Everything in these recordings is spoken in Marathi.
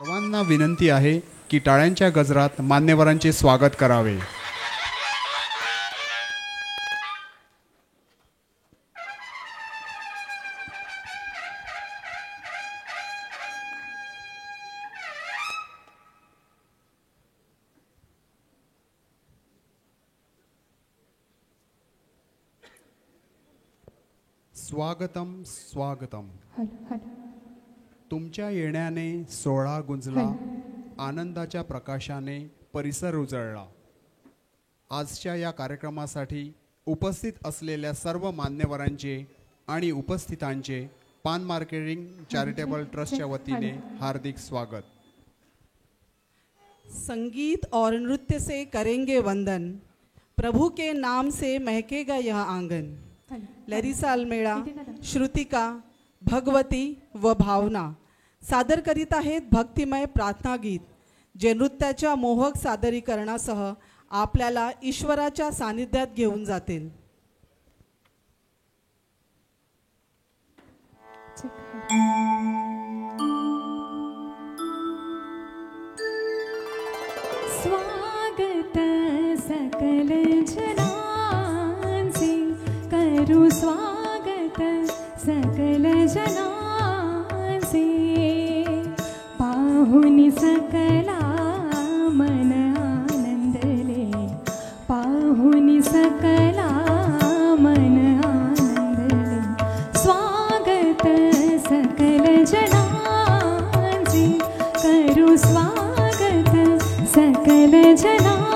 सर्वांना विनंती आहे की टाळ्यांच्या गजरात मान्यवरांचे स्वागत करावे. स्वागतम स्वागतम. तुमच्या येण्याने सोहळा गुंजला, आनंदाच्या प्रकाशाने परिसर उजळला. आजच्या या कार्यक्रमासाठी उपस्थित असलेल्या सर्व मान्यवरांचे आणि उपस्थितांचे पान मार्केटिंग चॅरिटेबल ट्रस्टच्या वतीने हार्दिक स्वागत. संगीत और नृत्य से करेंगे वंदन, प्रभु के नाम से महकेगा यह आंगन. लरिसा अल्मेडा, श्रुतिका, भगवती व भावना सादर करीत आहेत भक्तिमय प्रार्थना गीत, जे नृत्याच्या मोहक सादरीकरणासह आपल्याला ईश्वराच्या सानिध्यात घेऊन जातील. स्वागत सकल जनांचे, करू स्वागत सकल जनांचे, पाहुनी सकला मन आनंदले, पाहुनी सकला मन आनंदले. स्वागत सकल जनांचे, करू स्वागत सकल जनांचे.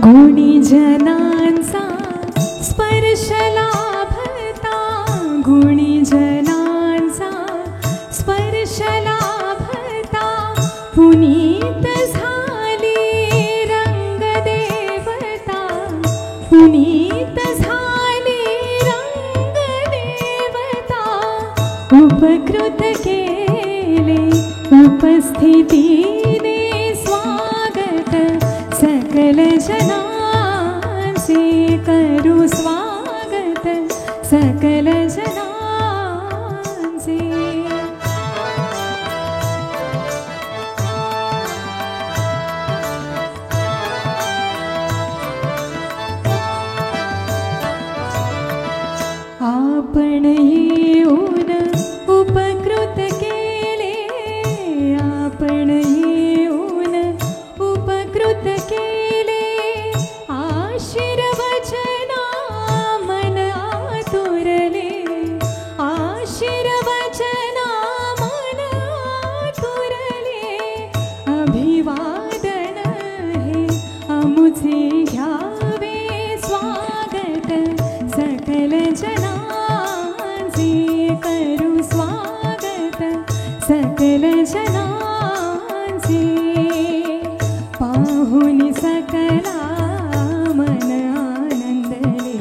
गुणी जनांचा स्पर्श लाभता, गुणी जनांचा स्पर्श लाभता, पुनीत झाली रंग देवता, पुनीत झाली रंग देवता. उपकृत केले उपस्थितीने स्वागत सकल जनांचे, करू स्वागत सकल जनांचे. आपण येऊन उपकृत केले, आपण येऊन उपकृत केले, आशीर्वचना मन आतुरले, आशीर्वचना मन आतुरले. अभिवादन हे अमुचे घ्यावे, स्वागत सकल जनांचे, करू स्वागत सकल जनांचे. पाहुनी सकला मन आनंदले,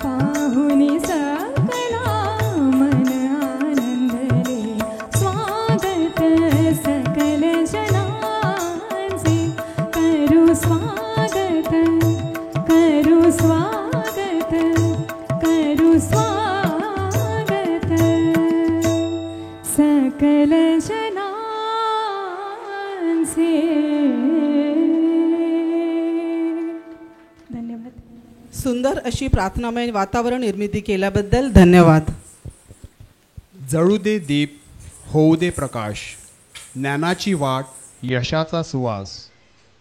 पाहुनी सकला मन आनंदले. स्वागत सकल जनांचे, करू स्वागत, करू स्वागत, करू स्वागत सकल जनांचे. धन्यवाद. सुंदर अशी प्रार्थनामय वातावरण निर्मिती केल्याबद्दल धन्यवाद. जळू दे दीप, होऊ दे प्रकाश, ज्ञानाची वाट, यशाचा सुवास.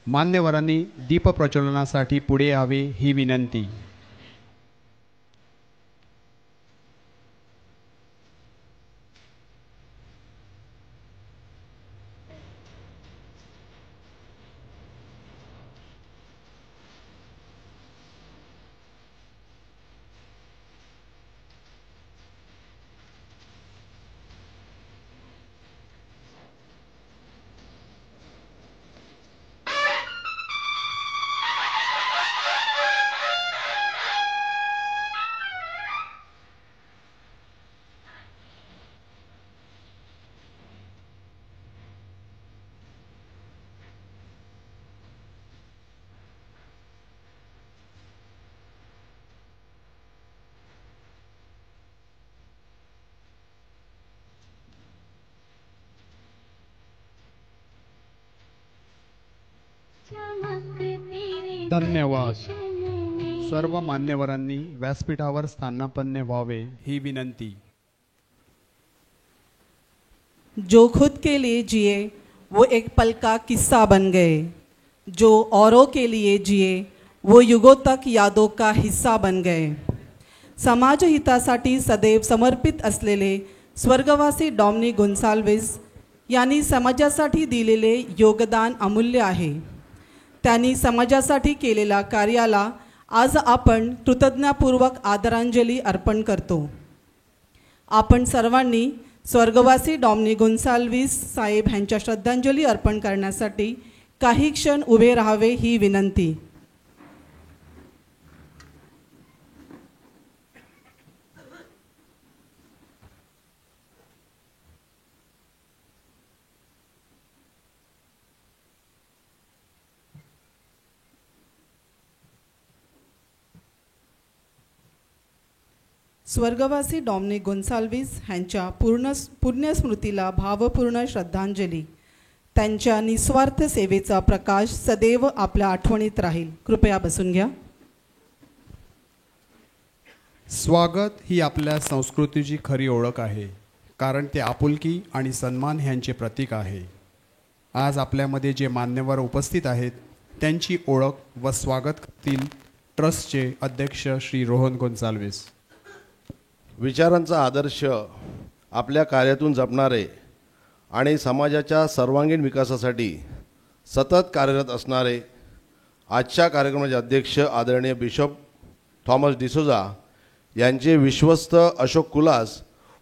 मान्यवरांनी दीप प्रज्वलनासाठी पुढे यावे ही विनंती. धन्यवाद. सर्व मान्यवरांनी व्यासपीठावर स्थानापन्न व्हावे ही विनंती. जो खुद के लिए जिए वो एक पल का किस्सा बन गए, जो औरों के लिए जिए वो युगों तक यादों का हिस्सा बन गए. समाज हितासाठी सदैव समर्पित असलेले स्वर्गवासी डॉमनी गोन्साल्विस यांनी समाजासाठी दिलेले योगदान अमूल्य आहे. त्यांनी समाजासाठी केलेल्या कार्याला आज आपण कृतज्ञतापूर्वक आदरांजली अर्पण करतो. आपण सर्वांनी स्वर्गवासी डॉमनी गोन्साल्विस साहेब यांच्या श्रद्धांजली अर्पण करण्यासाठी काही क्षण उभे राहावे ही विनंती. स्वर्गवासी डॉमनिक गोन्साल्विस यांच्या पुण्यस्मृतीला भावपूर्ण श्रद्धांजली. त्यांच्या निस्वार्थ सेवेचा प्रकाश सदैव आपल्या आठवणीत राहील. कृपया बसून घ्या. स्वागत ही आपल्या संस्कृतीची खरी ओळख आहे, कारण ते आपुलकी आणि सन्मान ह्यांचे प्रतीक आहे. आज आपल्यामध्ये जे मान्यवर उपस्थित आहेत त्यांची ओळख व स्वागत करतील ट्रस्टचे अध्यक्ष श्री रोहन गोन्साल्विस. विचारांचा आदर्श आपल्या कार्यातून जपणारे आणि समाजाच्या सर्वांगीण विकासासाठी सतत कार्यरत असणारे आजच्या कार्यक्रमाचे अध्यक्ष आदरणीय बिशप थॉमस डिसोजा यांचे विश्वस्त अशोक कुलास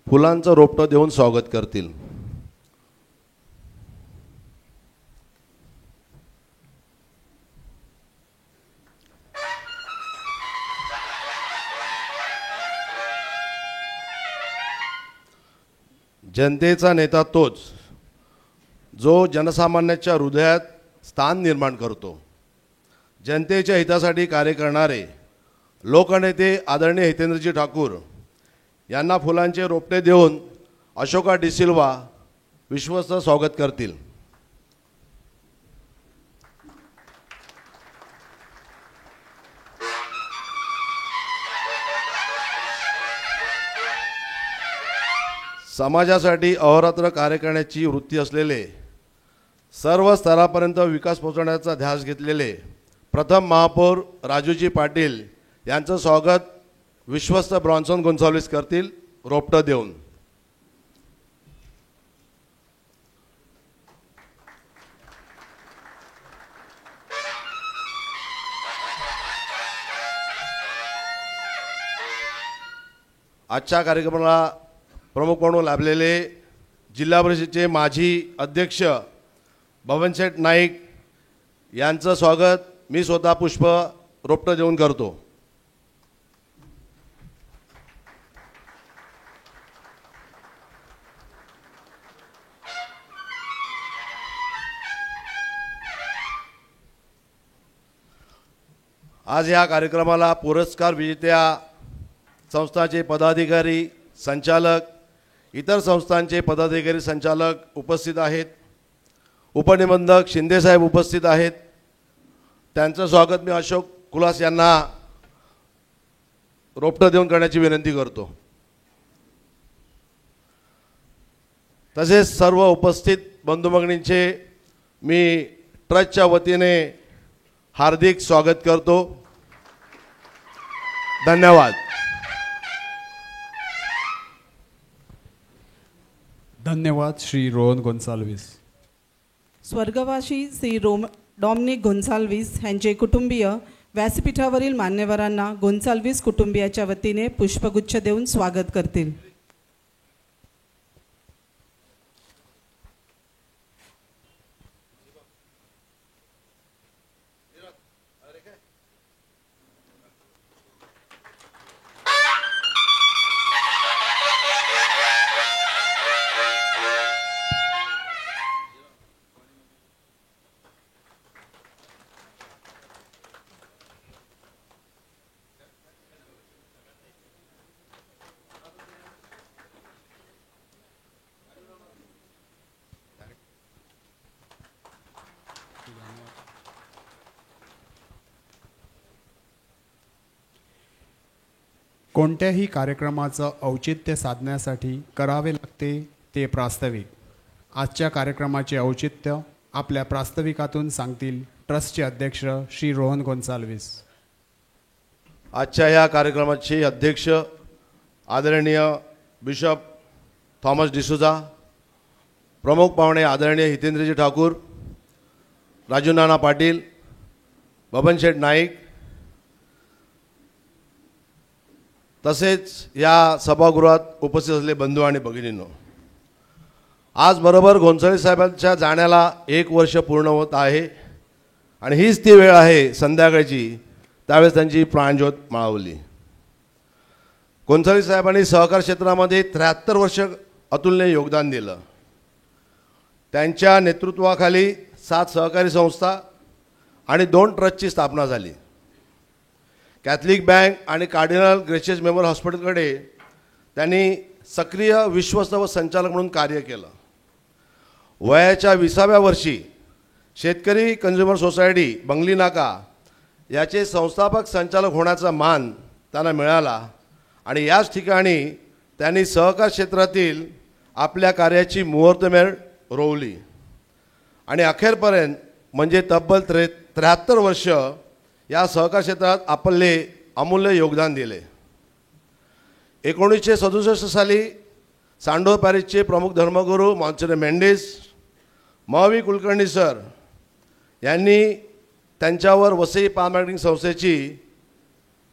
फुलांचं रोपटं देऊन स्वागत करतील. जनतेचा नेता तोच जो जनसामान्याच्या हृदयात स्थान निर्माण करतो. जनतेच्या हितासाठी कार्य करणारे लोकनेते आदरणीय हितेंद्रजी ठाकूर यांना फुलांचे रोपटे देऊन अशोका डिसिल्वा विश्वस्त स्वागत करतील. समाजासाठी अहोरात्र कार्य करण्याची वृत्ती असलेले, सर्व स्तरापर्यंत विकास पोहोचवण्याचा ध्यास घेतलेले प्रथम महापौर राजूजी पाटील यांचं स्वागत विश्वस्त ब्रॉन्सन गोन्साल्विस करतील रोपटं देऊन. आजच्या कार्यक्रमाला प्रमुख म्हणून लाभलेले जिल्हा परिषदेचे माजी अध्यक्ष बबनशेठ नाईक यांचं स्वागत मी स्वतः पुष्प रोपटं देऊन करतो. आज या कार्यक्रमाला पुरस्कार विजेत्या संस्थांचे पदाधिकारी, संचालक, इतर संस्थांचे पदाधिकारी, संचालक उपस्थित आहेत. उपनिबंधक शिंदेसाहेब उपस्थित आहेत. त्यांचं स्वागत मी अशोक कुलास यांना रोपटं देऊन करण्याची विनंती करतो. तसेच सर्व उपस्थित बंधू भगिनींचे मी ट्रस्टच्या वतीने हार्दिक स्वागत करतो. धन्यवाद. धन्यवाद श्री रोहन गोन्साल्विस. स्वर्गवासी श्री डॉमनिक गोन्साल्विस यांचे कुटुंबीय व्यासपीठावरील मान्यवरांना गोन्साल्विस कुटुंबियाच्या वतीने पुष्पगुच्छ देऊन स्वागत करतील. कोणत्याही कार्यक्रमाचं औचित्य साधण्यासाठी करावे लागते ते प्रास्ताविक. आजच्या कार्यक्रमाचे औचित्य आपल्या प्रास्ताविकातून सांगतील ट्रस्टचे अध्यक्ष श्री रोहन गोन्साल्विस. आजच्या या कार्यक्रमाचे अध्यक्ष आदरणीय बिशप थॉमस डिसूजा, प्रमुख पाहुणे आदरणीय हितेंद्रजी ठाकूर, राजू नाना पाटील, बबनशेठ नाईक, तसेच या सभागृहात उपस्थित असलेले बंधू आणि भगिनींनो, आज बरोबर गोन्साल्विस साहेबांच्या जाण्याला 1 वर्ष पूर्ण होत आहे आणि हीच ती वेळ आहे संध्याकाळची त्यावेळेस त्यांची प्राणज्योत माळवली. गोन्साल्विस साहेबांनी सहकार क्षेत्रामध्ये 73 वर्ष अतुलनीय योगदान दिलं. त्यांच्या नेतृत्वाखाली 7 सहकारी संस्था आणि 2 ट्रस्टची स्थापना झाली. कॅथलिक बँक आणि कार्डिनल ग्रेशियस मेमोरियल हॉस्पिटलकडे त्यांनी सक्रिय विश्वस्त व संचालक म्हणून कार्य केलं. वयाच्या 20व्या वर्षी शेतकरी कन्झ्युमर सोसायटी बंगली नाका याचे संस्थापक संचालक होण्याचा मान त्यांना मिळाला आणि याच ठिकाणी त्यांनी सहकार क्षेत्रातील आपल्या कार्याची मुहूर्तमेढ रोवली आणि अखेरपर्यंत म्हणजे तब्बल 73 वर्ष या सहकार क्षेत्रात आपले अमूल्य योगदान दिले. 1967 साली सांडोर पॅरिसचे प्रमुख धर्मगुरू मॉन्सिनर मेंडिस महवी कुलकर्णी सर यांनी त्यांच्यावर वसई पाम मार्केटिंग संस्थेची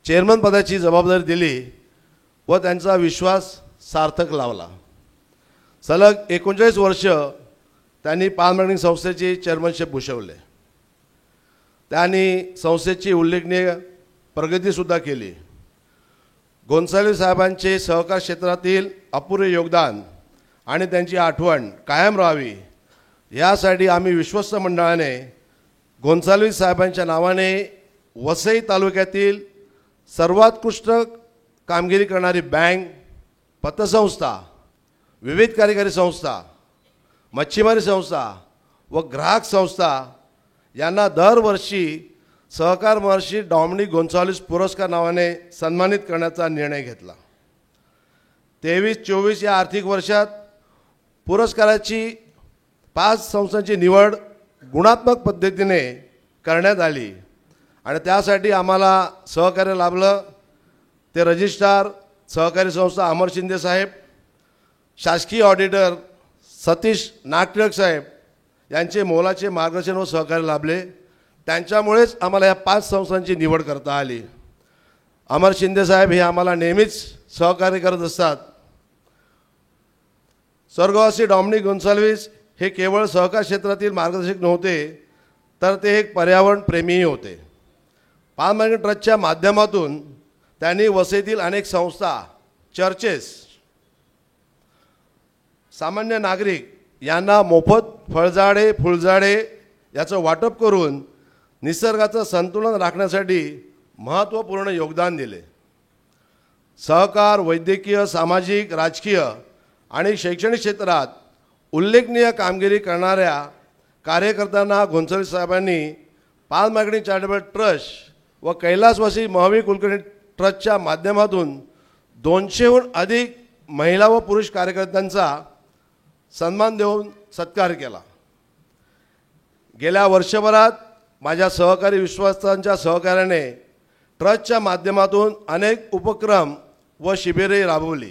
चेअरमन पदाची जबाबदारी दिली व त्यांचा विश्वास सार्थक लावला. सलग 39 वर्ष त्यांनी पाम मार्केटिंग संस्थेची चेअरमनशिप भूषवले. त्यांनी संस्थेची उल्लेखनीय प्रगतीसुद्धा केली. गोन्साल्विस साहेबांचे सहकार क्षेत्रातील अपुरे योगदान आणि त्यांची आठवण कायम राहावी यासाठी आम्ही विश्वस्त मंडळाने गोन्साल्विस साहेबांच्या नावाने वसई तालुक्यातील सर्वोत्कृष्ट कामगिरी करणारी बँक, पतसंस्था, विविध कार्यकारी संस्था, मच्छीमारी संस्था व ग्राहक संस्था यांना दरवर्षी सहकार महर्षी डॉमिनिक गोन्साल्विस पुरस्कार नावाने सन्मानित करण्याचा निर्णय घेतला. 23-24 या आर्थिक वर्षात पुरस्काराची 5 संस्थांची निवड गुणात्मक पद्धतीने करण्यात आली आणि त्यासाठी आम्हाला सहकार्य लाभलं ते रजिस्ट्रार सहकारी संस्था अमर शिंदे साहेब, शासकीय ऑडिटर सतीश नागटिळक साहेब यांचे मोलाचे मार्गदर्शन व सहकार्य लाभले. त्यांच्यामुळेच आम्हाला या 5 संस्थांची निवड करता आली. अमर शिंदे साहेब हे आम्हाला नेहमीच सहकार्य करत असतात. स्वर्गवासी डॉमिनिक गोन्साल्विस हे केवळ सहकार क्षेत्रातील मार्गदर्शक नव्हते तर ते एक पर्यावरण प्रेमीही होते. पाम मार्केटिंग ट्रस्टच्या माध्यमातून त्यांनी वसईतील अनेक संस्था, चर्चेस, सामान्य नागरिक यांना मोफत फळझाडे, फुलझाडे याचं वाटप करून निसर्गाचं संतुलन राखण्यासाठी महत्त्वपूर्ण योगदान दिले. सहकार, वैद्यकीय, सामाजिक, राजकीय आणि शैक्षणिक क्षेत्रात उल्लेखनीय कामगिरी करणाऱ्या कार्यकर्त्यांना गोन्साल्विस साहेबांनी पाम मार्केटिंग चॅरिटेबल ट्रस्ट व कैलासवासी महवी कुलकर्णी ट्रस्टच्या माध्यमातून 200हून अधिक महिला व पुरुष कार्यकर्त्यांचा सन्मान देऊन सत्कार केला. गेल्या वर्षभरात माझ्या सहकारी विश्वासांच्या सहकार्याने ट्रस्टच्या माध्यमातून अनेक उपक्रम व शिबिरे राबवली.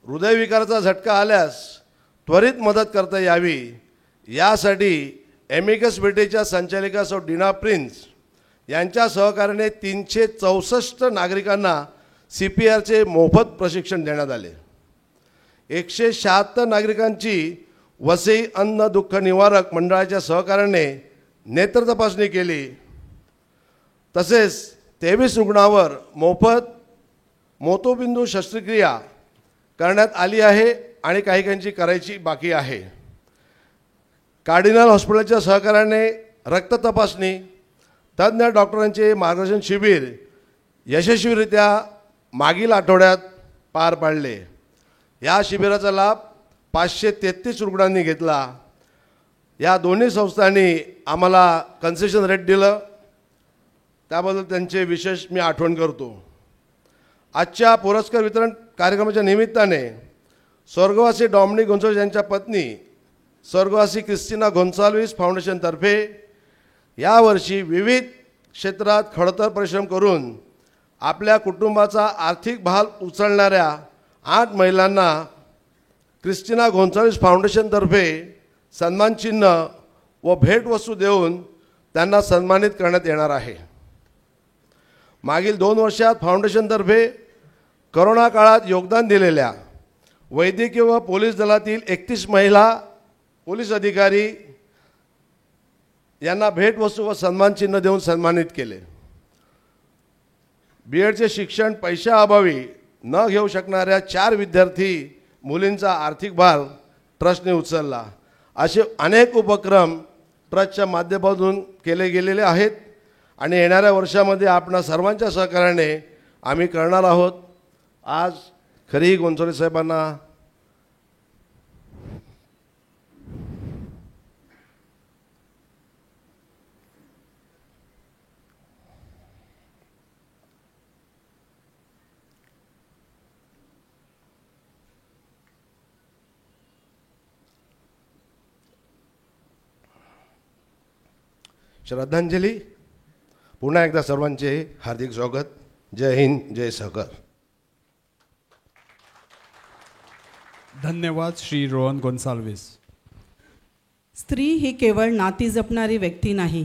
हृदयविकाराचा झटका आल्यास त्वरित मदत करता यावी यासाठी एमिकस ब्रिटेच्या संचालिका सौ डीना प्रिन्स यांच्या सहकार्याने 364 नागरिकांना CPRचे मोफत प्रशिक्षण देण्यात आले. 176 नागरिकांची वसई अन्न दुःख निवारक मंडळाच्या सहकार्याने नेत्र तपासणी केली. तसेच 23 रुग्णावर मोफत मोतबिंदू शस्त्रक्रिया करण्यात आली आहे आणि काही करायची बाकी आहे. कार्डिनल हॉस्पिटलच्या सहकार्याने रक्त तपासणी, तज्ज्ञ डॉक्टरांचे मार्गदर्शन शिबिर यशस्वीरित्या मागील आठवड्यात पार पाडले. या शिबिराचा लाभ 533 रुग्णांनी घेतला. या दोन्ही संस्थांनी आम्हाला कन्सेशन रेट दिलं, त्याबद्दल त्यांचे विशेष मी आठवण करतो. आजच्या पुरस्कार वितरण कार्यक्रमाच्या निमित्ताने स्वर्गवासी डॉमिनिक गोन्साल्विस यांच्या पत्नी स्वर्गवासी क्रिस्टिना गोन्साल्विस फाउंडेशनतर्फे यावर्षी विविध क्षेत्रात खडतर परिश्रम करून आपल्या कुटुंबाचा आर्थिक भार उचलणाऱ्या 8 महिलांना क्रिस्टिना गोन्साल्विस फाउंडेशनतर्फे सन्मानचिन्ह व भेटवस्तू देऊन त्यांना सन्मानित करण्यात येणार आहे. मागील 2 वर्षात फाउंडेशनतर्फे करोना काळात योगदान दिलेल्या वैद्यकीय व पोलीस दलातील 31 महिला पोलीस अधिकारी यांना भेटवस्तू व सन्मानचिन्ह देऊन सन्मानित केले. BEdचे शिक्षण पैशाअभावी न घेऊ शकणाऱ्या 4 विद्यार्थी मुलींचा आर्थिक भार ट्रस्टने उचलला. असे अनेक उपक्रम ट्रस्टच्या माध्यमातून केले गेलेले आहेत आणि येणाऱ्या वर्षामध्ये आपणा सर्वांच्या सहकार्याने आम्ही करणार आहोत. आज खरी गोन्साल्विस साहेबांना श्रद्धांजली. पुन्हा एकदा सर्वांचे हार्दिक स्वागत. जय हिंद, जय सहकार. धन्यवाद श्री रोहन गोन्साल्विस. स्त्री ही केवळ नाती जपणारी व्यक्ती नाही,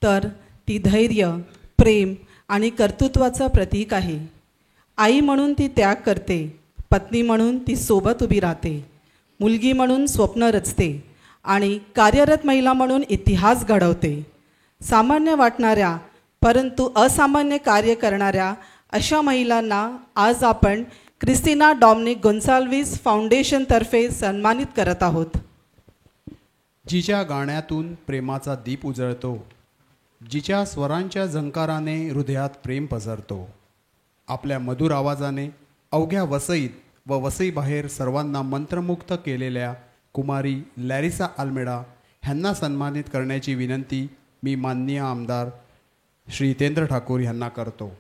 तर ती धैर्य, प्रेम आणि कर्तृत्वाचं प्रतीक आहे. आई म्हणून ती त्याग करते, पत्नी म्हणून ती सोबत उभी राहते, मुलगी म्हणून स्वप्न रचते आणि कार्यरत महिला म्हणून इतिहास घडवते. सामान्य वाटणाऱ्या परंतु असामान्य कार्य करणाऱ्या अशा महिलांना आज आपण क्रिस्टिना डॉमिनिक गोन्साल्विस फाउंडेशनतर्फे सन्मानित करत आहोत. जिच्या गाण्यातून प्रेमाचा दीप उजळतो, जिच्या स्वरांच्या झंकाराने हृदयात प्रेम पसरतो, आपल्या मधुर आवाजाने अवघ्या वसईत व वसईबाहेर सर्वांना मंत्रमुग्ध केलेल्या कुमारी लॅरिसा अल्मेडा ह्यांना सन्मानित करण्याची विनंती मी माननीय आमदार श्री हितेंद्र ठाकूर यांना करतो.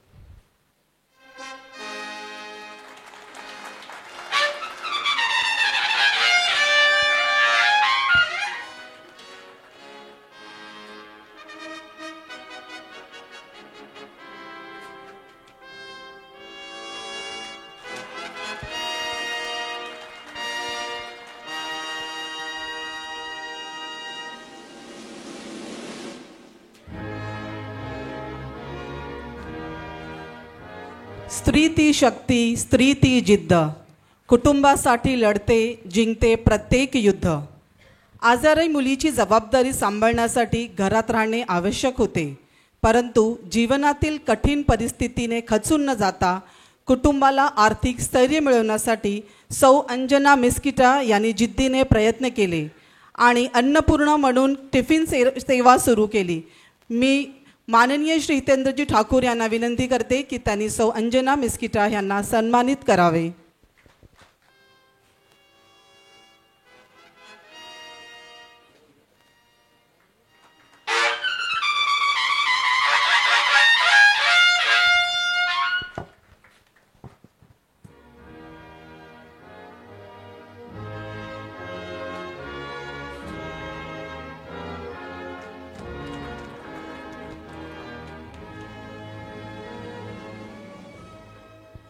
स्त्री ती शक्ती, स्त्री ती जिद्द, कुटुंबासाठी लढते, जिंकते प्रत्येक युद्ध. आजारी मुलीची जबाबदारी सांभाळण्यासाठी घरात राहणे आवश्यक होते, परंतु जीवनातील कठीण परिस्थितीने खचून न जाता कुटुंबाला आर्थिक स्थैर्य मिळवण्यासाठी सौ अंजना मिस्किटा यांनी जिद्दीने प्रयत्न केले आणि अन्नपूर्णा म्हणून टिफिन सेवा सुरू केली. मी माननीय श्री हितेंद्रजी ठाकूर यांना विनंती करते की त्यांनी सौ अंजना मिस्किटा यांना सन्मानित करावे.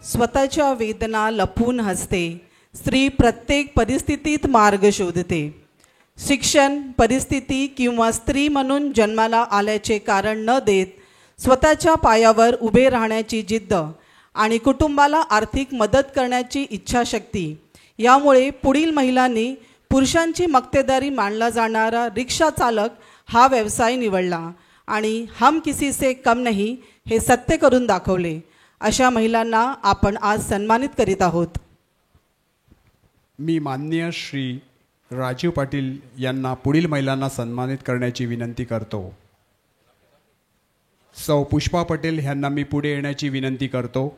स्वतःच्या वेदना लपवून हसते, स्त्री प्रत्येक परिस्थितीत मार्ग शोधते. शिक्षण, परिस्थिती किंवा स्त्री म्हणून जन्माला आल्याचे कारण न देत स्वतःच्या पायावर उभे राहण्याची जिद्द आणि कुटुंबाला आर्थिक मदत करण्याची इच्छाशक्ती यामुळे पुढील महिलांनी पुरुषांची मक्तेदारी मानला जाणारा रिक्षा चालक हा व्यवसाय निवडला आणि हम किसी से कम नहीं हे सत्य करून दाखवले. अशा महिलांना आपण आज सन्मानित करीत आहोत. मी माननीय श्री राजीव पाटील यांना पुढील महिलांना सन्मानित करण्याची विनंती करतो. सौ पुष्पा पटेल यांना मी पुढे येण्याची विनंती करतो.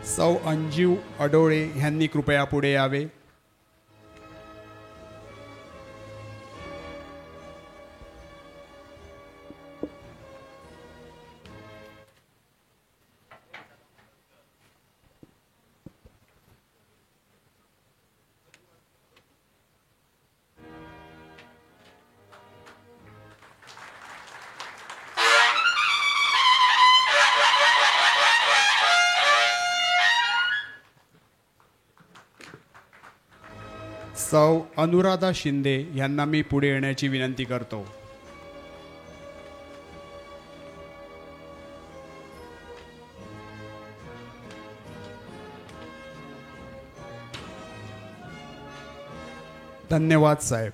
सौ अंजू अडोळे यांनी कृपया पुढे यावे. सौ अनुराधा शिंदे यांना मी पुढे येण्याची विनंती करतो. धन्यवाद साहेब.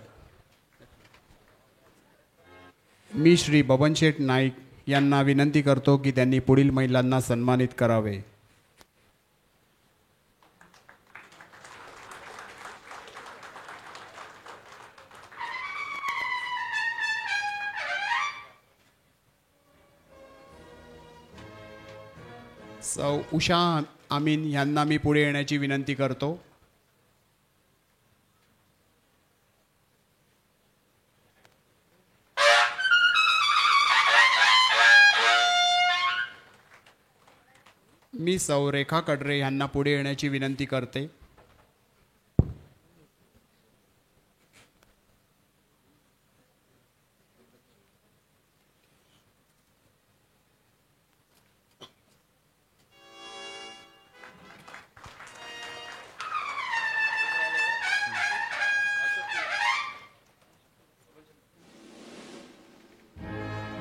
मी श्री बबनशेठ नाईक यांना विनंती करतो की त्यांनी पुढील महिलांना सन्मानित करावे. सौ उषा आमीन यांना मी पुढे येण्याची विनंती करतो. मी सौ रेखा कडरे यांना पुढे येण्याची विनंती करते.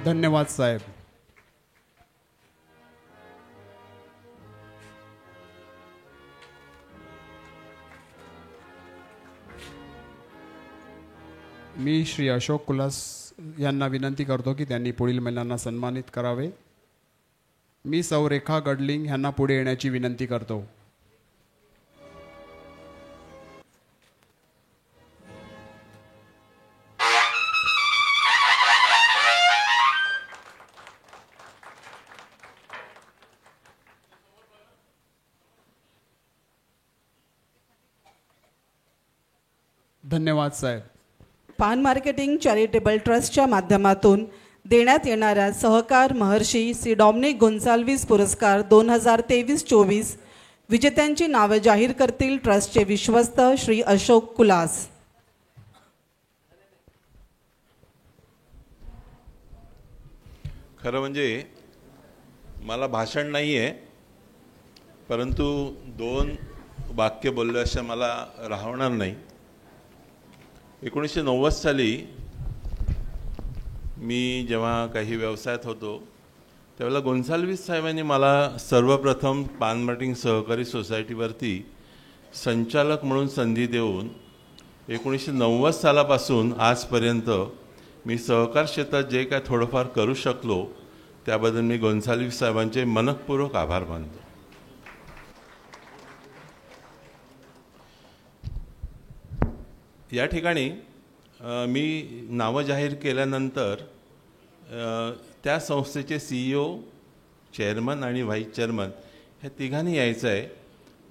धन्यवाद साहेब. मी श्री अशोक कुलास यांना विनंती करतो की त्यांनी पुढील महिलांना सन्मानित करावे. मी सौ रेखा गडलिंग यांना पुढे येण्याची विनंती करतो. धन्यवाद साहेब. पान मार्केटिंग चॅरिटेबल ट्रस्टच्या माध्यमातून देण्यात येणाऱ्या सहकार महर्षी श्री डॉमिनिक गोन्साल्विस पुरस्कार 2023-24 विजेत्यांची नावे जाहीर करतील ट्रस्टचे विश्वस्त श्री अशोक कुलास. खरं म्हणजे मला भाषण नाही आहे, परंतु 2 वाक्य बोलल्याशिवाय मला राहणार नाही. 1990 साली मी जेव्हा काही व्यवसायात होतो त्यावेळेला गोन्साल्विस साहेबांनी मला सर्वप्रथम पान मार्केटिंग सहकारी सोसायटीवरती संचालक म्हणून संधी देऊन 1990 सालापासून आजपर्यंत मी सहकार क्षेत्रात जे काय थोडंफार करू शकलो त्याबद्दल मी गोन्साल्विस साहेबांचे मनःपूर्वक आभार मानतो. या ठिकाणी मी नावं जाहीर केल्यानंतर त्या संस्थेचे CEO, चेअरमन आणि व्हाईस चेअरमन ह्या तिघांनी यायचं आहे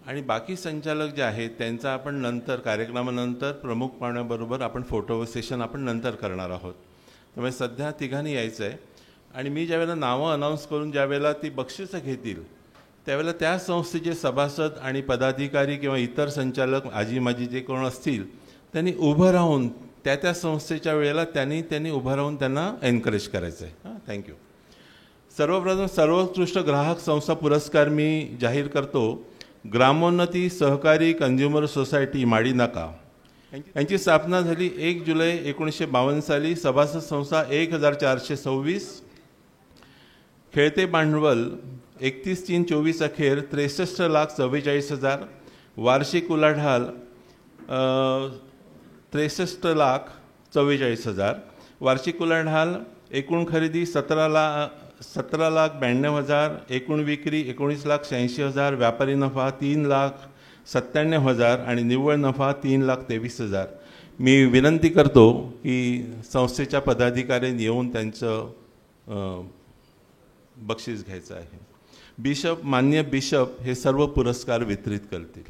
आणि बाकी संचालक जे आहेत त्यांचा आपण नंतर कार्यक्रमानंतर प्रमुख पाहुण्याबरोबर आपण फोटो सेशन आपण नंतर करणार आहोत. त्यामुळे सध्या तिघांनी यायचं आहे आणि मी ज्यावेळेला नावं अनाऊन्स करून ज्यावेळेला ती बक्षिसं घेतील त्यावेळेला त्या संस्थेचे सभासद आणि पदाधिकारी किंवा इतर संचालक आजी माजी जे कोण असतील त्यांनी उभं राहून त्या संस्थेच्या वेळेला त्यांनी उभं राहून त्यांना एनकरेज करायचं आहे. थँक्यू. सर्वप्रथम सर्वोत्कृष्ट ग्राहक संस्था पुरस्कार मी जाहीर करतो ग्रामोन्नती सहकारी कंझ्युमर सोसायटी माडी नाका. यांची स्थापना झाली 1 जुलै 1952 साली. सभासद संस्था 1426. खेळते भांडवल 31/3/24 अखेर 63,44,000. वार्षिक उलाढाल 63,44,000. वार्षिक उलाढाल एकूण खरेदी 17,92,000. एकूण विक्री 19,86,000. व्यापारी नफा 3,97,000 आणि निव्वळ नफा 3,23,000. मी विनंती करतो की संस्थेच्या पदाधिकाऱ्यांनी येऊन त्यांचं बक्षीस घ्यायचं आहे. बिशप मान्य बिशप हे सर्व पुरस्कार वितरित करतील.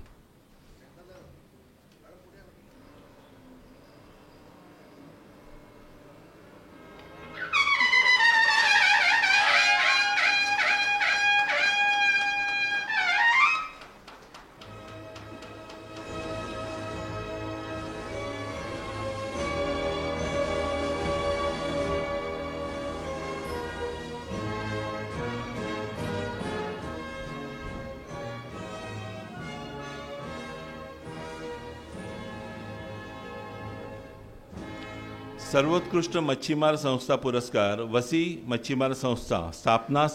सर्वोत्कृष्ट मच्छीमार संस्था पुरस्कार वसी मच्छीमार संस्था स्थापना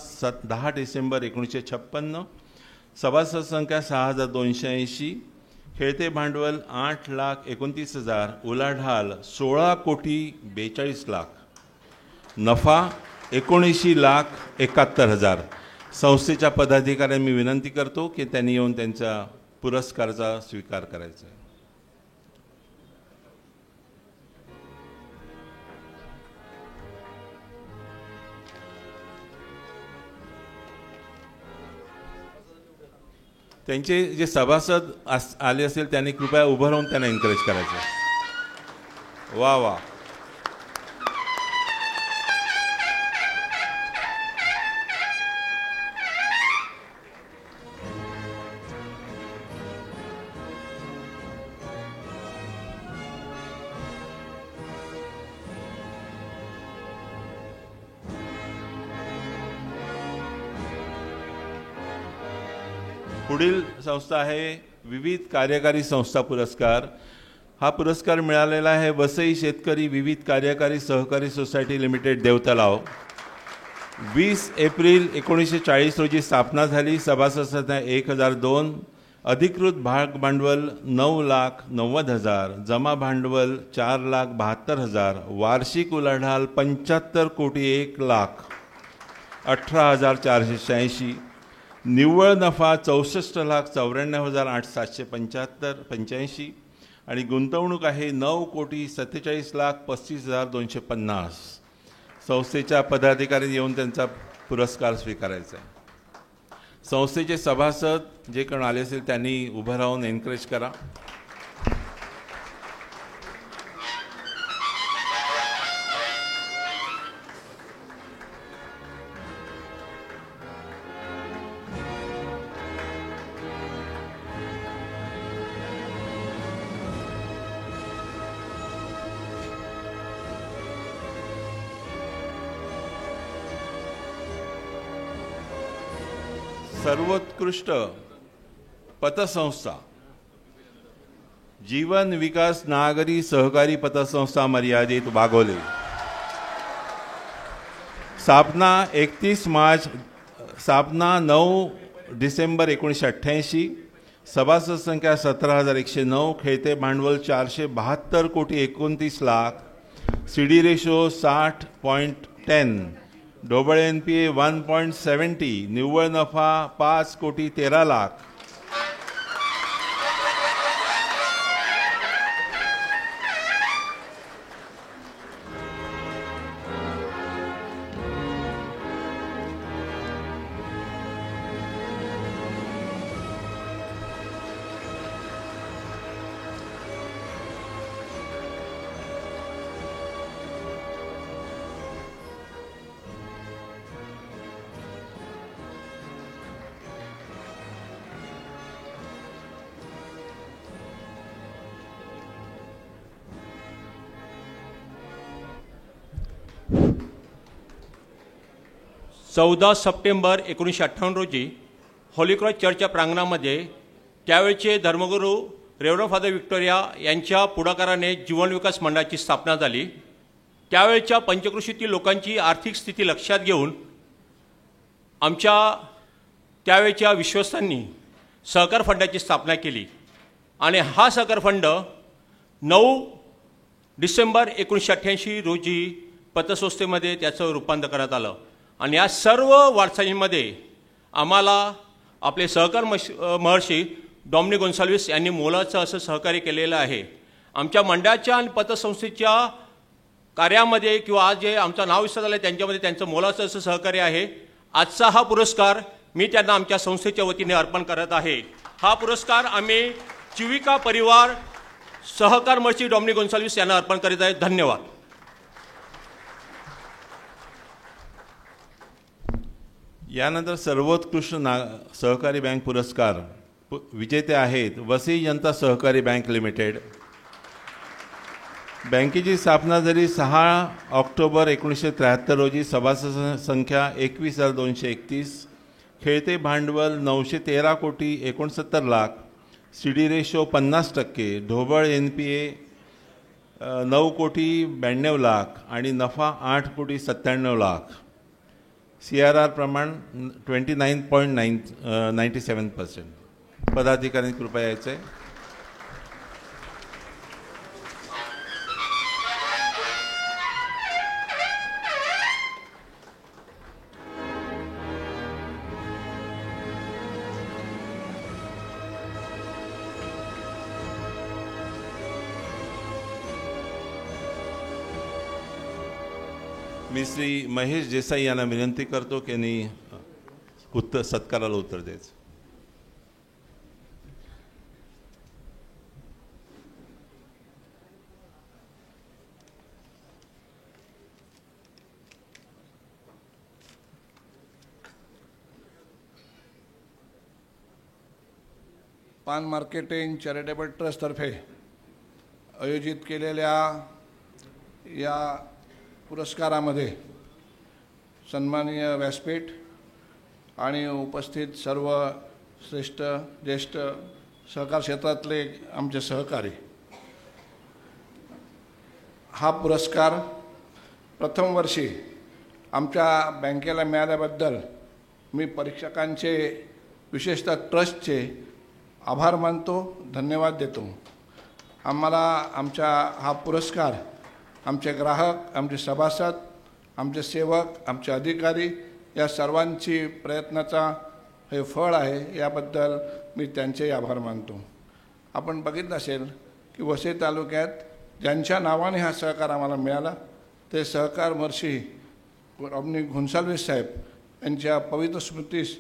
10 डिसेंबर 1956, सभासद संख्या 6280, खेळते भांडवल 8,29,000, उलाढाल 16,42,00,000, नफा 19,71,000. संस्थेच्या पदाधिकाऱ्यांनी मी विनंती करतो की त्यांनी येऊन त्यांच्या पुरस्काराचा स्वीकार करायचा आहे. त्यांचे जे सभासद आले असेल त्यांनी कृपया उभं राहून त्यांना एनकरेज करायचं. वा वा. पुढील संस्था आहे विविध कार्यकारी संस्था पुरस्कार. हा पुरस्कार मिळालेला आहे वसई शेतकरी विविध कार्यकारी सहकारी सोसायटी लिमिटेड देवतलाव. 20 एप्रिल 1940 रोजी स्थापना झाली. सभासद संख्या 1002, अधिकृत भाग भांडवल 9,90,000, जमा भांडवल 4,72,000, वार्षिक उलाढाल 75,01,18,486, निव्वळ नफा 64,94,885 आणि गुंतवणूक आहे 9,47,35,250. संस्थेच्या पदाधिकारी येऊन त्यांचा पुरस्कार स्वीकारायचा आहे. संस्थेचे सभासद जे कोण आले असेल त्यांनी उभं राहून एनकरेज करा. सर्वोत्कृष्ट पतसंस्था जीवन विकास नागरी सहकारी पतसंस्था मर्यादित वाघोले. स्थापना 9 डिसेंबर 1988, सभासद संख्या 17,109, खेळते भांडवल 472,29,00,000, CD रेशो 60.10, ढोबळ NPA 1.70, निव्वळ नफा 5,13,00,000. चौदा सप्टेंबर 1958 रोजी होलीक्रॉस चर्चच्या प्रांगणामध्ये त्यावेळचे धर्मगुरू रेव्हरंड फादर विक्टोरिया यांच्या पुढाकाराने जीवन विकास मंडळाची स्थापना झाली. त्यावेळच्या पंचक्रोशीतील लोकांची आर्थिक स्थिती लक्षात घेऊन आमच्या त्यावेळच्या विश्वस्तांनी सहकार फंडाची स्थापना केली आणि हा सहकार फंड 9 डिसेंबर 1988 रोजी पतसंस्थेमध्ये त्याचं रूपांतर करण्यात आलं. आणि या सर्व वाटचालींमध्ये आम्हाला आपले सहकार महर्षी डॉमिनिक गोन्साल्विस यांनी मोलाचं असं सहकार्य केलेलं आहे. आमच्या मंडळाच्या आणि पतसंस्थेच्या कार्यामध्ये किंवा आज जे आमचं नाव विसरत आलं त्यांच्यामध्ये त्यांचं मोलाचं असं सहकार्य आहे. आजचा हा पुरस्कार मी त्यांना आमच्या संस्थेच्या वतीने अर्पण करत आहे. हा पुरस्कार आम्ही चिविका परिवार सहकार महर्षी डॉमिनिक गोन्साल्विस यांना अर्पण करीत आहे. धन्यवाद. यानंतर सर्वोत्कृष्ट सहकारी बँक पुरस्कार विजेते आहेत वसई जनता सहकारी बँक लिमिटेड. बँकेची स्थापना झाली 6 ऑक्टोबर 1973 रोजी. सभासद संख्या 21,231, खेळते भांडवल 913,69,00,000, CD रेशो 50%, ढोबळ NPA 9,92,00,000 आणि नफा 8,97,00,000. CRR प्रमाण 29.97%. पदाधिकारी कृपया यायचं आहे. मी श्री महेश देसाई यांना विनंती करतो की त्यांनी सत्काराला उत्तर द्यायचं. पान मार्केटिंग चॅरिटेबल ट्रस्टतर्फे आयोजित केलेल्या या पुरस्कारामध्ये सन्माननीय व्यासपीठ आणि उपस्थित सर्व श्रेष्ठ ज्येष्ठ सहकार क्षेत्रातले आमचे सहकारी, हा पुरस्कार प्रथम वर्षी आमच्या बँकेला मिळाल्याबद्दल मी परीक्षकांचे विशेषतः ट्रस्टचे आभार मानतो, धन्यवाद देतो. आम्हाला आमचा हा पुरस्कार आमचे ग्राहक, आमचे सभासद, आमचे सेवक, आमचे अधिकारी या सर्वांची प्रयत्नाचा हे फळ आहे. याबद्दल मी त्यांचेही आभार मानतो. आपण बघितलं असेल की वसई तालुक्यात ज्यांच्या नावाने हा सहकार आम्हाला मिळाला ते सहकार महर्षी रॉबनी घोन्साल्विस साहेब यांच्या पवित्र स्मृतीस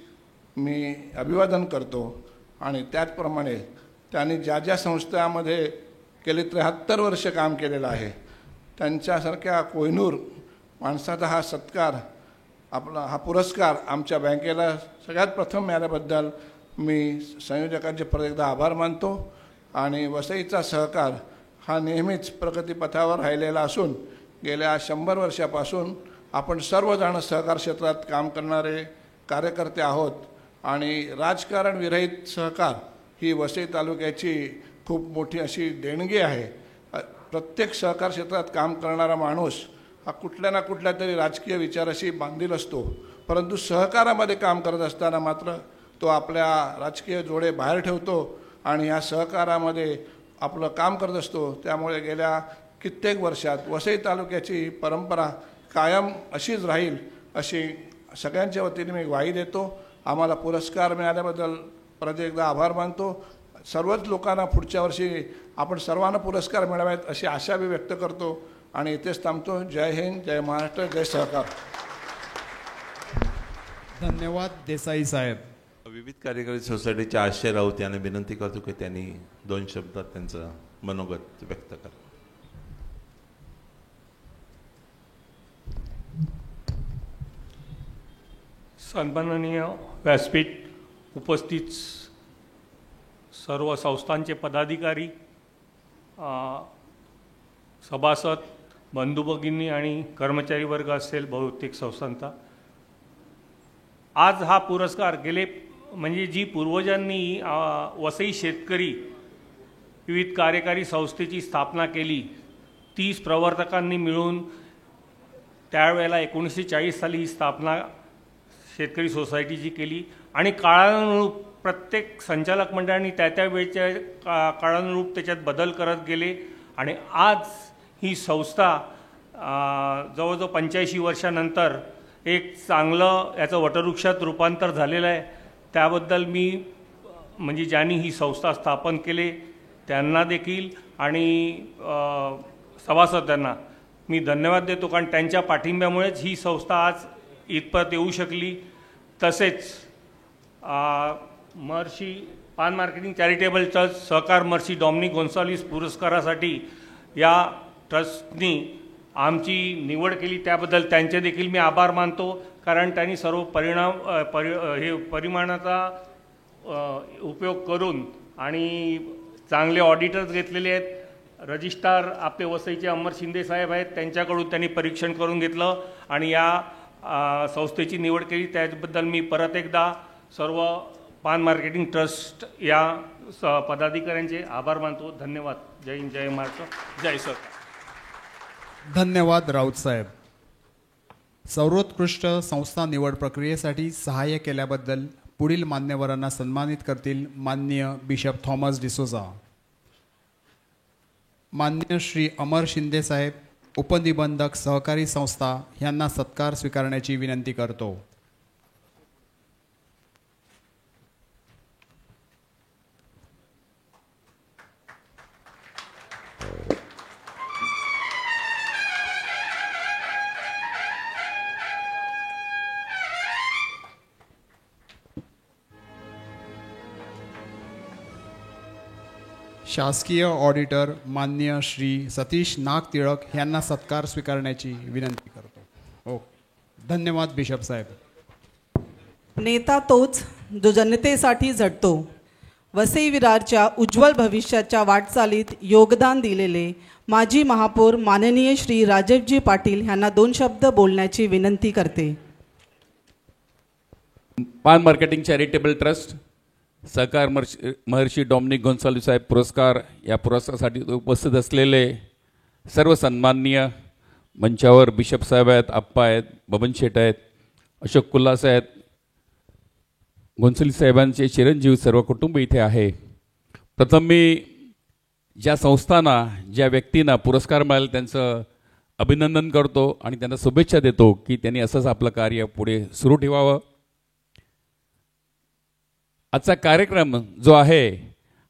मी अभिवादन करतो. आणि त्याचप्रमाणे त्यांनी ज्या ज्या संस्थांमध्ये गेले 73 वर्ष काम केलेलं आहे त्यांच्यासारख्या कोहिनूर माणसाचा हा सत्कार, आपला हा पुरस्कार आमच्या बँकेला सगळ्यात प्रथम मिळाल्याबद्दल मी संयोजकांचे परत एकदा आभार मानतो. आणि वसईचा सहकार हा नेहमीच प्रगतीपथावर राहिलेला असून गेल्या 100 वर्षापासून आपण सर्वजण सहकार क्षेत्रात काम करणारे कार्यकर्ते आहोत. आणि राजकारण विरहित सहकार ही वसई तालुक्याची खूप मोठी अशी देणगी आहे. प्रत्येक सहकार क्षेत्रात काम करणारा माणूस हा कुठल्या ना कुठल्या तरी राजकीय विचाराशी बांधील असतो, परंतु सहकारामध्ये काम करत असताना मात्र तो आपल्या राजकीय जोडे बाहेर ठेवतो आणि ह्या सहकारामध्ये आपलं काम करत असतो. त्यामुळे गेल्या कित्येक वर्षात वसई तालुक्याची परंपरा कायम अशीच राहील अशी सगळ्यांच्या वतीने मी ग्वाही देतो. आम्हाला पुरस्कार मिळाल्याबद्दल परत एकदा आभार मानतो. सर्वच लोकांना पुढच्या वर्षी आपण सर्वांना पुरस्कार मिळावेत अशी आशा मी व्यक्त करतो आणि इथेच थांबतो. जय हिंद, जय महाराष्ट्र, जय सहकार. धन्यवाद देसाई साहेब. विविध कार्यकारी सोसायटीचे आशय राऊत यांना विनंती करतो की त्यांनी 2 शब्दात त्यांचं मनोगत व्यक्त करा. सन्माननीय व्यासपीठ, उपस्थित सर्व संस्थांचे पदाधिकारी, सभासद, बंधू भगिनी आणि कर्मचारी वर्ग असेल बहुतेक संस्थांचा, आज हा पुरस्कार गेले म्हणजे जी पूर्वजांनी वसई शेतकरी विविध कार्यकारी संस्थेची स्थापना केली 30 प्रवर्तकांनी मिळून त्यावेळेला 1940 साली ही स्थापना शेतकरी सोसायटीची केली आणि काळानुरूप प्रत्येक संचालक मंडळांनी त्या वेळच्या काळानुरूप त्याच्यात बदल करत गेले आणि आज ही संस्था जवळजवळ 85 वर्षानंतर एक चांगलं याचं वटवृक्षात रूपांतर झालेलं आहे. त्याबद्दल मी म्हणजे ज्यांनी ही संस्था स्थापन केले त्यांना देखील आणि सभासदांना मी धन्यवाद देतो, कारण त्यांच्या पाठिंब्यामुळेच ही संस्था आज इथपर्यंत येऊ शकली. तसेच महर्षी पान मार्केटिंग चॅरिटेबल ट्रस्ट सहकार महर्षी डॉमिनिक गोन्साल्विस पुरस्कारासाठी या ट्रस्टनी आमची निवड केली त्याबद्दल त्यांचे देखील मी आभार मानतो, कारण त्यांनी सर्व परिमाणाचा उपयोग करून आणि चांगले ऑडिटर्स घेतलेले आहेत. रजिस्ट्रार आपले वसईचे अमर शिंदे साहेब आहेत, त्यांच्याकडून त्यांनी परीक्षण करून घेतलं आणि या संस्थेची निवड केली. त्याबद्दल मी परत एकदा सर्व पान मार्केटिंग ट्रस्ट या पदाधिकाऱ्यांचे आभार मानतो. धन्यवाद. जय हिंद, जय महाराष्ट्र, जय सरकार. धन्यवाद राऊत साहेब. सर्वोत्कृष्ट संस्था निवड प्रक्रियेसाठी सहाय्य केल्याबद्दल पुढील मान्यवरांना सन्मानित करतील माननीय बिशप थॉमस डिसोजा. मान्य श्री अमर शिंदे साहेब, उपनिबंधक सहकारी संस्था यांना सत्कार स्वीकारण्याची विनंती करतो. शासकीय ऑडिटर माननीय श्री सतीश नाग टिळक यांना सत्कार स्वीकारण्याची विनंती करतो. धन्यवाद बिशप साहेब. नेता तोच जो जनतेसाठी झटतो. वसई विरारच्या उज्ज्वल भविष्याच्या वाटचालीत योगदान दिलेले माजी महापौर माननीय श्री राजीवजी पाटील यांना 2 शब्द बोलण्याची विनंती करते. पान मार्केटिंग चॅरिटेबल ट्रस्ट सहकार महर्षी डॉमिनिक गोन्साल्विस साहेब पुरस्कार, या पुरस्कारासाठी उपस्थित असलेले सर्व सन्माननीय मंचावर बिशप साहेब आहेत, आप्पा आहेत, बबन शेठ आहेत, अशोक कुल्लास आहेत, गोन्साल्विस साहेबांचे चिरंजीव सर्व कुटुंब इथे आहे. प्रथम मी ज्या संस्थांना, ज्या व्यक्तींना पुरस्कार मिळाले त्यांचं अभिनंदन करतो आणि त्यांना शुभेच्छा देतो की त्यांनी असंच आपलं कार्य पुढे सुरू ठेवावं. आजचा कार्यक्रम जो आहे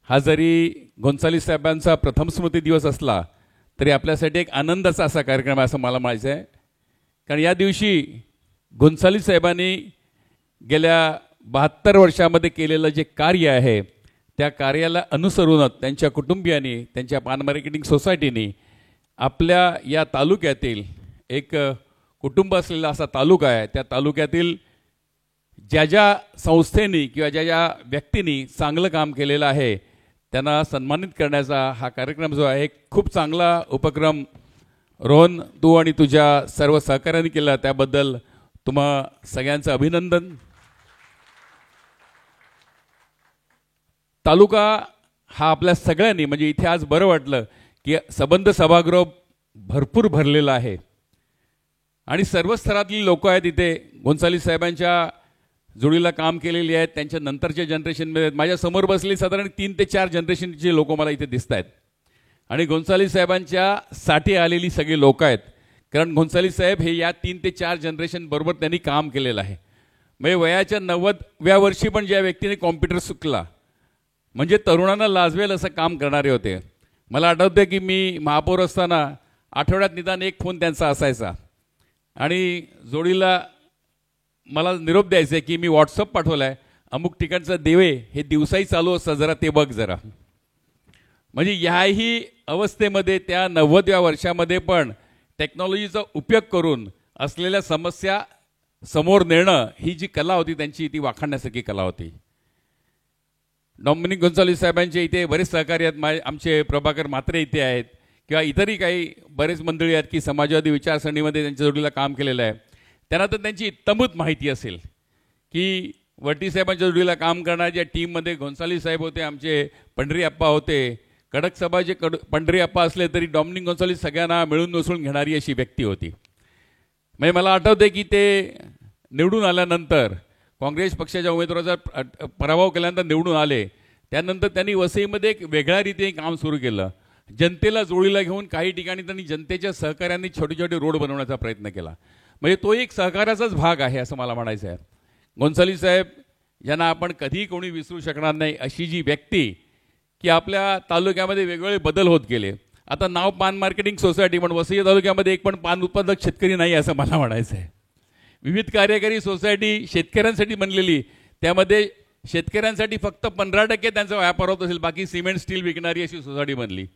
हा जरी गोन्साल्विस साहेबांचा प्रथम स्मृती दिवस असला तरी आपल्यासाठी एक आनंदाचा असा कार्यक्रम आहे असं मला म्हणायचं आहे. कारण या दिवशी गोन्साल्विस साहेबांनी गेल्या 72 वर्षामध्ये केलेलं जे कार्य आहे त्या कार्याला अनुसरूनच त्यांच्या कुटुंबियांनी, त्यांच्या पान मार्केटिंग सोसायटीनी आपल्या या तालुक्यातील एक कुटुंब असलेला असा तालुका आहे, त्या तालुक्यातील ज्या ज्या संस्थेनी किंवा ज्या ज्या व्यक्तींनी चांगलं काम केलेलं आहे त्यांना सन्मानित करण्याचा हा कार्यक्रम जो आहे खूप चांगला उपक्रम रोहन तू आणि तुझ्या सर्व सहकार्याने केला, त्याबद्दल तुम्हा सगळ्यांचं अभिनंदन. तालुका हा आपल्या सगळ्यांनी म्हणजे इथे आज बरं वाटलं की संबंध सभागृह भरपूर भरलेलं आहे आणि सर्व स्तरातली लोक आहेत इथे. गोन्साल्विस साहेबांच्या जोडीला काम केलेली आहेत, त्यांच्या नंतरच्या जनरेशनमध्ये माझ्या समोर बसलेली साधारण 3 ते 4 जनरेशनचे लोक मला इथे दिसत आहेत आणि गोन्साल्विस साहेबांच्या साठी आलेली सगळी लोक आहेत. कारण गोन्साल्विस साहेब हे या 3 ते 4 जनरेशन बरोबर त्यांनी काम केलेलं आहे. म्हणजे वयाच्या 90व्या वर्षी पण ज्या व्यक्तीने कॉम्प्युटर शिकला म्हणजे तरुणांना लाजवेल असं काम करणारे होते. मला आठवतं की मी महापौर असताना आठवड्यात निदान एक फोन त्यांचा असायचा आणि जोडीला मला निरोप द्यायचा की मी व्हॉट्सअप पाठवला आहे, अमुक ठिकाणचं देवे हे दिवसाही चालू असतं, जरा ते बघ जरा. म्हणजे ह्याही अवस्थेमध्ये त्या 90व्या वर्षामध्ये पण टेक्नॉलॉजीचा उपयोग करून असलेल्या समस्या समोर नेणं ही जी कला होती त्यांची ती वाखाणण्यासारखी कला होती. डॉमिनिक गोन्साल्विस साहेबांचे इथे बरेच सहकारी आहेत, आमचे प्रभाकर म्हात्रे इथे आहेत किंवा इतरही काही बरेच मंडळी आहेत की समाजवादी विचारसरणीमध्ये त्यांच्या जोडीला काम केलेलं आहे. त्यांना तर त्यांची इत्तमूत माहिती असेल की वटी साहेबांच्या जोडीला काम करणाऱ्या टीममध्ये गोन्साल्विस साहेब होते, आमचे पंढरी अप्पा होते, कडक सभाचे पंढरी अप्पा असले तरी डॉमिनिक गोन्साल्विस सगळ्यांना मिळून मिसळून घेणारी अशी व्यक्ती होती. म्हणजे मला आठवते की ते निवडून आल्यानंतर काँग्रेस पक्षाच्या उमेदवाराचा पराभव केल्यानंतर निवडून आले, त्यानंतर त्यांनी वसईमध्ये एक वेगळ्या रीतीने काम सुरू केलं. जनतेला जोडीला घेऊन काही ठिकाणी त्यांनी जनतेच्या सहकार्याने छोटे छोटे रोड बनवण्याचा प्रयत्न केला. म्हणजे तो एक सहकार्याचाच भाग आहे असं मला म्हणायचं आहे. गोन्साल्विस साहेब ज्यांना आपण कधीही कोणी विसरू शकणार नाही अशी जी व्यक्ती की आपल्या तालुक्यामध्ये वेगवेगळे बदल होत गेले. आता नाव पान मार्केटिंग सोसायटी, पण वसई तालुक्यामध्ये एक पण पान उत्पादक शेतकरी नाही असं मला म्हणायचं आहे. विविध कार्यकारी सोसायटी शेतकऱ्यांसाठी बनलेली, त्यामध्ये शेतकऱ्यांसाठी फक्त 15% त्यांचा व्यापार होत असेल, बाकी सिमेंट स्टील विकणारी अशी सोसायटी बनली.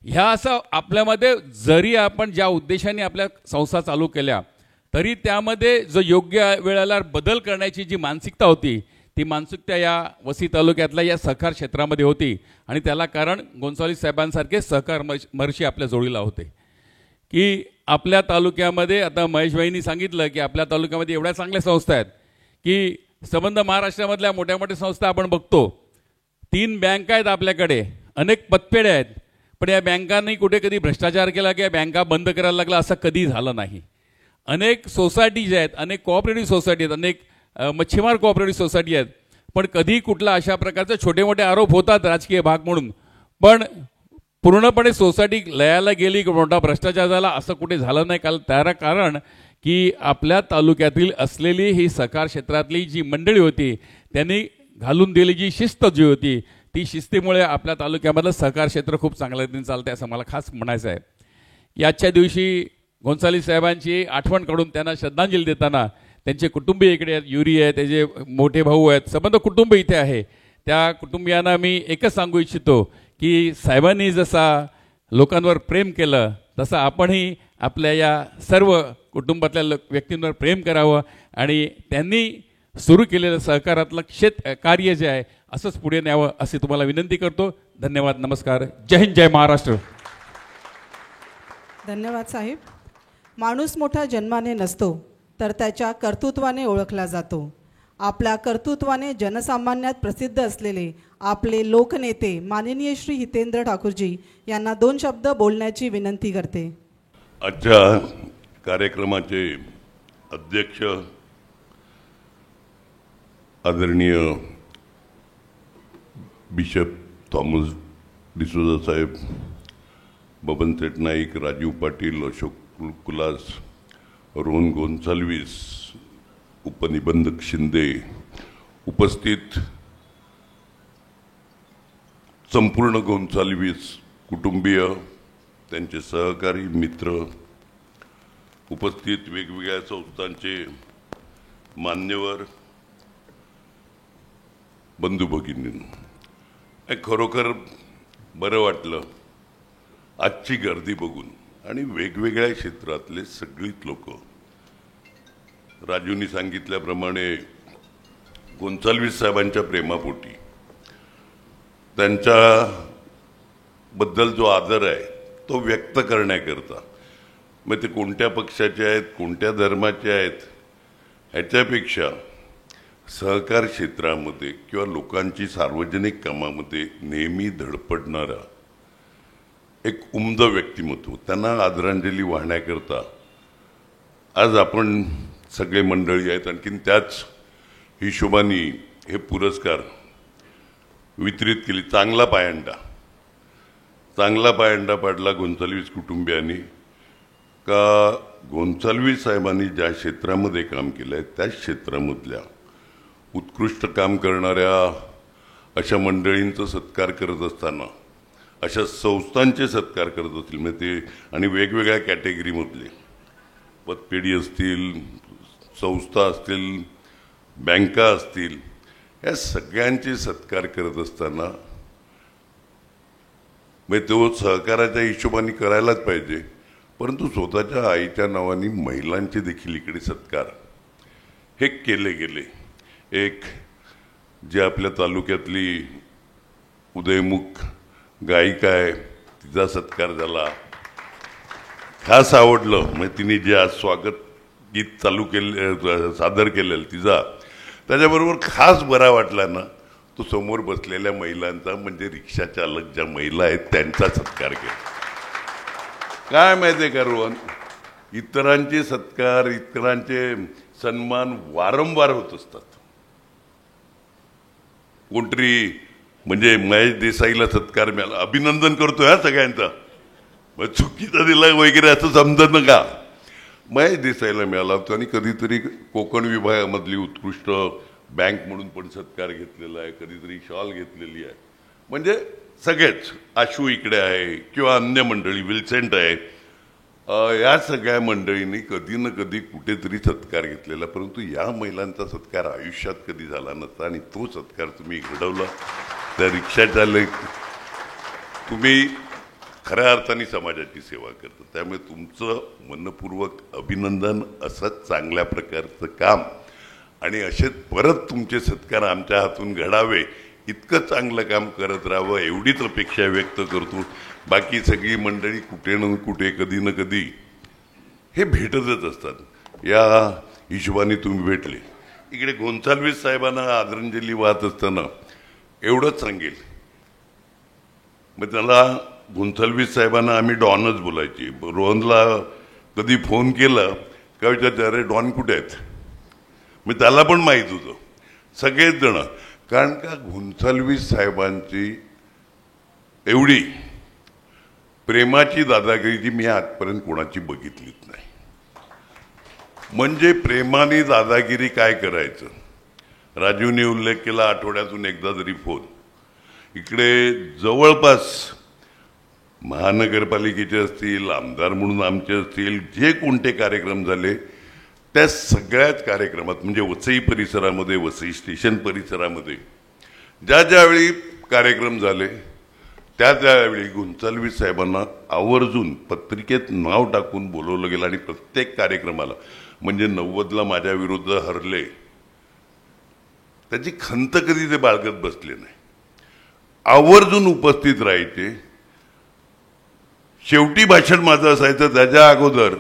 ह्या असं आपल्यामध्ये जरी आपण ज्या उद्देशाने आपल्या संस्था चालू केल्या तरी त्यामध्ये जो योग्य वेळेला बदल करण्याची जी मानसिकता होती ती मानसिकता या वसई तालुक्यातल्या या सहकार क्षेत्रामध्ये होती आणि त्याला कारण गोन्साल्विस साहेबांसारखे सहकार महर्षी आपल्या जोडीला होते. की आपल्या तालुक्यामध्ये आता महेशभाईंनी सांगितलं की आपल्या तालुक्यामध्ये एवढ्या चांगल्या संस्था आहेत की संबंध महाराष्ट्रामधल्या मोठ्या मोठ्या संस्था आपण बघतो. 3 बँका आहेत आपल्याकडे, अनेक पतपेढ्या आहेत, पण या बँकांनी कुठे कधी भ्रष्टाचार केला की या बँका बंद करायला लागला असं कधी झालं नाही. अनेक सोसायटी ज्या आहेत, अनेक कोऑपरेटिव्ह सोसायटी आहेत, अनेक मच्छीमार कोऑपरेटिव्ह सोसायटी आहेत, पण कधी कुठला अशा प्रकारचे छोटे मोठे आरोप होतात राजकीय भाग म्हणून, पण पूर्णपणे सोसायटी लयाला गेली की मोठा भ्रष्टाचार झाला असं कुठे झालं नाही. त्याला कारण की आपल्या तालुक्यातील असलेली ही सहकार क्षेत्रातली जी मंडळी होती त्यांनी घालून दिलेली जी शिस्त जी होती ती शिस्तीमुळे आपल्या तालुक्यामधलं सहकार क्षेत्र खूप चांगल्या रीतीने चालतं असं मला खास म्हणायचं आहे. याच्या दिवशी गोंसाली साहेबांची आठवण काढून त्यांना श्रद्धांजली देताना त्यांचे कुटुंबीय इकडे आहेत, युरी आहे, त्याचे मोठे भाऊ आहेत, संबंध कुटुंब इथे आहे. त्या कुटुंबियांना मी एकच सांगू इच्छितो की साहेबांनी जसा लोकांवर प्रेम केलं तसं आपणही आपल्या या सर्व कुटुंबातल्या व्यक्तींवर प्रेम करावं आणि त्यांनी सुरू केलेलं सहकारातलं कार्य जे आहे असंच पुढे न्यावं अशी तुम्हाला विनंती करतो. धन्यवाद. नमस्कार. जय हिंद, जय महाराष्ट्र. धन्यवाद साहेब. माणूस मोठा जन्माने नसतो तर त्याच्या कर्तृत्वाने ओळखला जातो. आपल्या कर्तृत्वाने जनसामान्यात प्रसिद्ध असलेले आपले लोकनेते माननीय श्री हितेंद्र ठाकूरजी यांना 2 शब्द बोलण्याची विनंती करते. आजच्या कार्यक्रमाचे अध्यक्ष आदरणीय बिशप थॉमस डिसोजा साहेब, बबनसेठ नाईक, राजीव पाटील, अशोक कुलास, रोहन गोन्साल्विस, उपनिबंधक शिंदे, उपस्थित संपूर्ण गोन्साल्विस कुटुंबीय, त्यांचे सहकारी मित्र, उपस्थित वेगवेगळ्या संस्थांचे मान्यवर, बंधू भगिनी, खरोखर बरं वाटलं आजची गर्दी बघून आणि वेगवेगळ्या क्षेत्रातले सगळीच लोक. राजूंनी सांगितल्याप्रमाणे गोन्साल्विस साहेबांच्या प्रेमापोटी त्यांच्याबद्दल जो आदर आहे तो व्यक्त करण्याकरता, मग ते कोणत्या पक्षाचे आहेत, कोणत्या धर्माचे आहेत, ह्याच्यापेक्षा सहकार क्षेत्रामध्ये किंवा लोकांची सार्वजनिक कामामध्ये नेहमी धडपडणारा एक उमद व्यक्तिमत्व, त्यांना आदरांजली वाहण्याकरता आज आपण सगळे मंडळी आहेत. आणखीन त्याच हिशोबाने हे पुरस्कार वितरित केली. चांगला पायंडा पाडला गोन्साल्विस कुटुंबियांनी का गोन्साल्विस साहेबांनी ज्या क्षेत्रामध्ये काम केलं आहे त्याच क्षेत्रामधल्या उत्कृष्ट काम करणाऱ्या अशा मंडळींचा सत्कार करत असताना, अशा संस्थांचे सत्कार करत असतील म्हणजे ते, आणि वेगवेगळ्या कॅटेगरीमधले पतपेढी असतील, संस्था असतील, बँका असतील, या सगळ्यांचे सत्कार करत असताना म्हणजे तो सहकाराच्या हिशोबाने करायलाच पाहिजे, परंतु स्वतःच्या आईच्या नावाने महिलांचे देखील इकडे सत्कार हे केले गेले. एक जे आपल्या तालुक्यातली उदयमुख गायिका आहे तिचा सत्कार झाला, खास आवडलं म्हणजे तिने जे आज स्वागत गीत सादर केलेलं तिचा, त्याच्याबरोबर खास बरा वाटला ना तो समोर बसलेल्या महिलांचा, म्हणजे रिक्षा चालक ज्या महिला आहेत त्यांचा सत्कार केला. काय माहितीये का रोहन, इतरांचे सत्कार, इतरांचे सन्मान वारंवार होत असतात. कोणतरी म्हणजे महेश देसाईला सत्कार मिळाला, अभिनंदन करतोय हा सगळ्यांचा, मग चुकीचा दिला वगैरे असं समजत नका. महेश देसाईला मिळाला होता आणि कधीतरी कोकण विभागामधली उत्कृष्ट बँक म्हणून पण सत्कार घेतलेला आहे, कधीतरी शॉल घेतलेली आहे. म्हणजे सगळेच, आशू इकडे आहे किंवा अन्य मंडळी, विल्सेंट आहे, या सगळ्या मंडळींनी कधी ना कधी कुठेतरी सत्कार घेतलेला, परंतु या महिलांचा सत्कार आयुष्यात कधी झाला नसता आणि तो सत्कार तुम्ही घडवला. त्या रिक्षा चालक तुम्ही खऱ्या अर्थाने समाजाची सेवा करता, त्यामुळे तुमचं मनपूर्वक अभिनंदन. असंच चांगल्या प्रकारचं काम आणि असेच परत तुमचे सत्कार आमच्या हातून घडावे, इतकं चांगलं काम करत राहावं एवढीच अपेक्षा व्यक्त करतो. बाकी सगळी मंडळी कुठे ना कुठे कधी ना कधी हे भेटतच असतात, या हिशोबाने तुम्ही भेटले. इकडे गोन्साल्विस साहेबांना आदरांजली वाहत असताना एवढंच सांगेल, मग त्याला गुंथलवीस साहेबांना आम्ही डॉनच बोलायची. रोहनला कधी फोन केला का विचारते, अरे डॉन कुठे आहेत? मी त्याला पण माहीत होतं, सगळेच जण. कारण का गुंथलवीस साहेबांची एवढी प्रेमाची दादागिरी मी आजपर्यंत कोणाची बघितलीच नाही. म्हणजे प्रेमाने दादागिरी काय करायचं, राजूने उल्लेख केला आठवड्यातून एकदा तरी फोन. इकडे जवळपास महानगरपालिकेचे असतील, आमदार म्हणून आमचे असतील, जे कोणते कार्यक्रम झाले त्या सगळ्याच कार्यक्रमात, म्हणजे वसई परिसरामध्ये, वसई स्टेशन परिसरामध्ये ज्या ज्यावेळी कार्यक्रम झाले त्यावेळी गुंथलवीस साहेबांना आवर्जून पत्रिकेत नाव टाकून बोलवलं गेलं. आणि प्रत्येक कार्यक्रमाला, म्हणजे 90ला माझ्या विरुद्ध हरले त्याची खंत कधी ते बाळगत बसले नाही, आवर्जून उपस्थित राहायचे. शेवटी भाषण माझं असायचं त्याच्या अगोदर,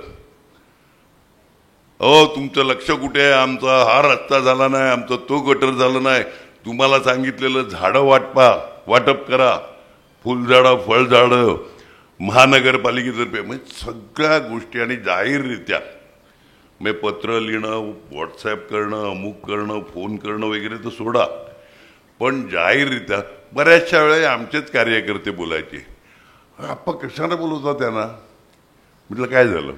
तुमचं लक्ष कुठे आहे, आमचा हा रस्ता झाला नाही, आमचा तो गटर झाला नाही, तुम्हाला सांगितलेलं झाडं वाटप करा, फुलझाडं फळझाडं महानगरपालिकेतर्फे, म्हणजे सगळ्या गोष्टी. आणि जाहीररित्या मी पत्र लिहिणं, व्हॉट्सॲप करणं, अमुक करणं, फोन करणं वगैरे तर सोडा, पण जाहीररित्या बऱ्याचशा वेळा आमचेच कार्यकर्ते बोलायचे, आपण कशाला बोलवता त्यांना? म्हटलं काय झालं?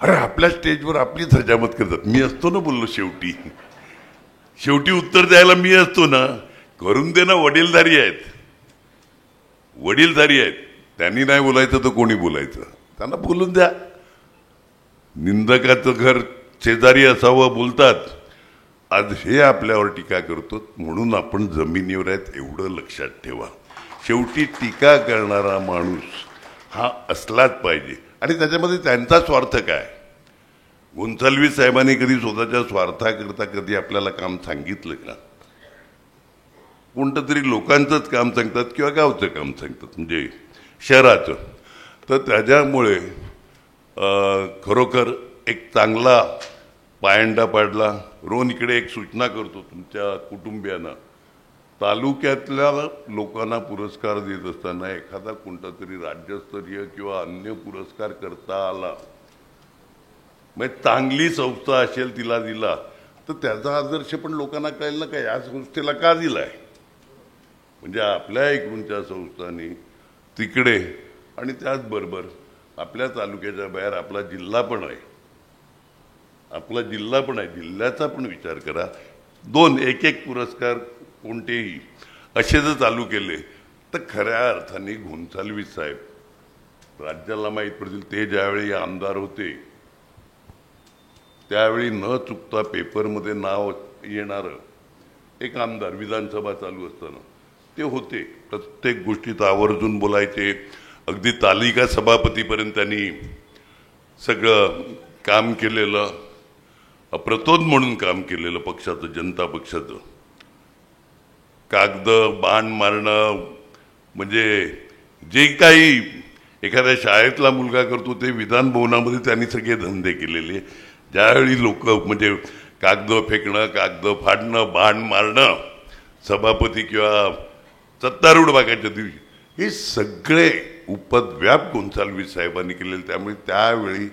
अरे आपल्या स्टेजवर आपलीच हजामत करतात. मी असतो ना बोललो, शेवटी उत्तर द्यायला मी असतो ना. करून दे ना, वडीलधारी आहेत, त्यांनी नाही बोलायचं तर कोणी बोलायचं, त्यांना बोलून द्या. निंदकाचं घर शेजारी असावं बोलतात. आज हे आपल्यावर टीका करतो म्हणून आपण जमिनीवर आहेत एवढं लक्षात ठेवा. शेवटी टीका करणारा माणूस हा असलाच पाहिजे. आणि त्याच्यामध्ये त्यांचा स्वार्थ काय? गुंथलवीस साहेबांनी कधी स्वतःच्या स्वार्थाकरता कधी आपल्याला काम सांगितलं का? कोणतं तरी लोकांचंच काम सांगतात किंवा गावचं काम सांगतात, म्हणजे शहराचं. तर त्याच्यामुळे खरोखर एक चांगला पायंडा पाडला. रोहन इकडे एक सूचना करतो तुमच्या कुटुंबियांना, तालुक्यातल्या लोकांना पुरस्कार देत असताना एखादा कोणता तरी राज्यस्तरीय किंवा अन्य पुरस्कार करता आला, म्हणजे चांगली संस्था असेल तिला दिला, तर त्याचा आदर्श पण लोकांना कळेल ना, का या संस्थेला का दिलाय. म्हणजे आपल्या इकडूनच्या संस्थांनी तिकडे, आणि त्याचबरोबर आपल्या तालुक्याच्या बाहेर आपला जिल्हा पण आहे, जिल्ह्याचा पण विचार करा. 1-1 पुरस्कार कोणतेही असे जर चालू केले तर खऱ्या अर्थाने गुंथलवीस साहेब राज्याला माहीत पडतील. ते ज्यावेळी आमदार होते त्यावेळी न चुकता पेपरमध्ये नाव येणारं एक आमदार, विधानसभा चालू असताना ते होते. प्रत्येक गोष्टीत आवर्जून बोलायचे. अगदी तालिका सभापतीपर्यंत त्यांनी सगळं काम केलेलं, अप्रतोद म्हणून काम केलेलं पक्षाचं, जनता पक्षाचं. कागद बाण मारणं, म्हणजे जे काही एखाद्या शाळेतला मुलगा करतो ते विधान भवनामध्ये त्यांनी सगळे धंदे केलेले. ज्यावेळी लोक म्हणजे कागद फेकणं, कागद फाडणं, बाण मारणं सभापती किंवा सत्तारूढ भागाच्या दिवशी, हे सगळे उपद्व्याप गुंथलवीस साहेबांनी केलेले. त्यामुळे त्यावेळी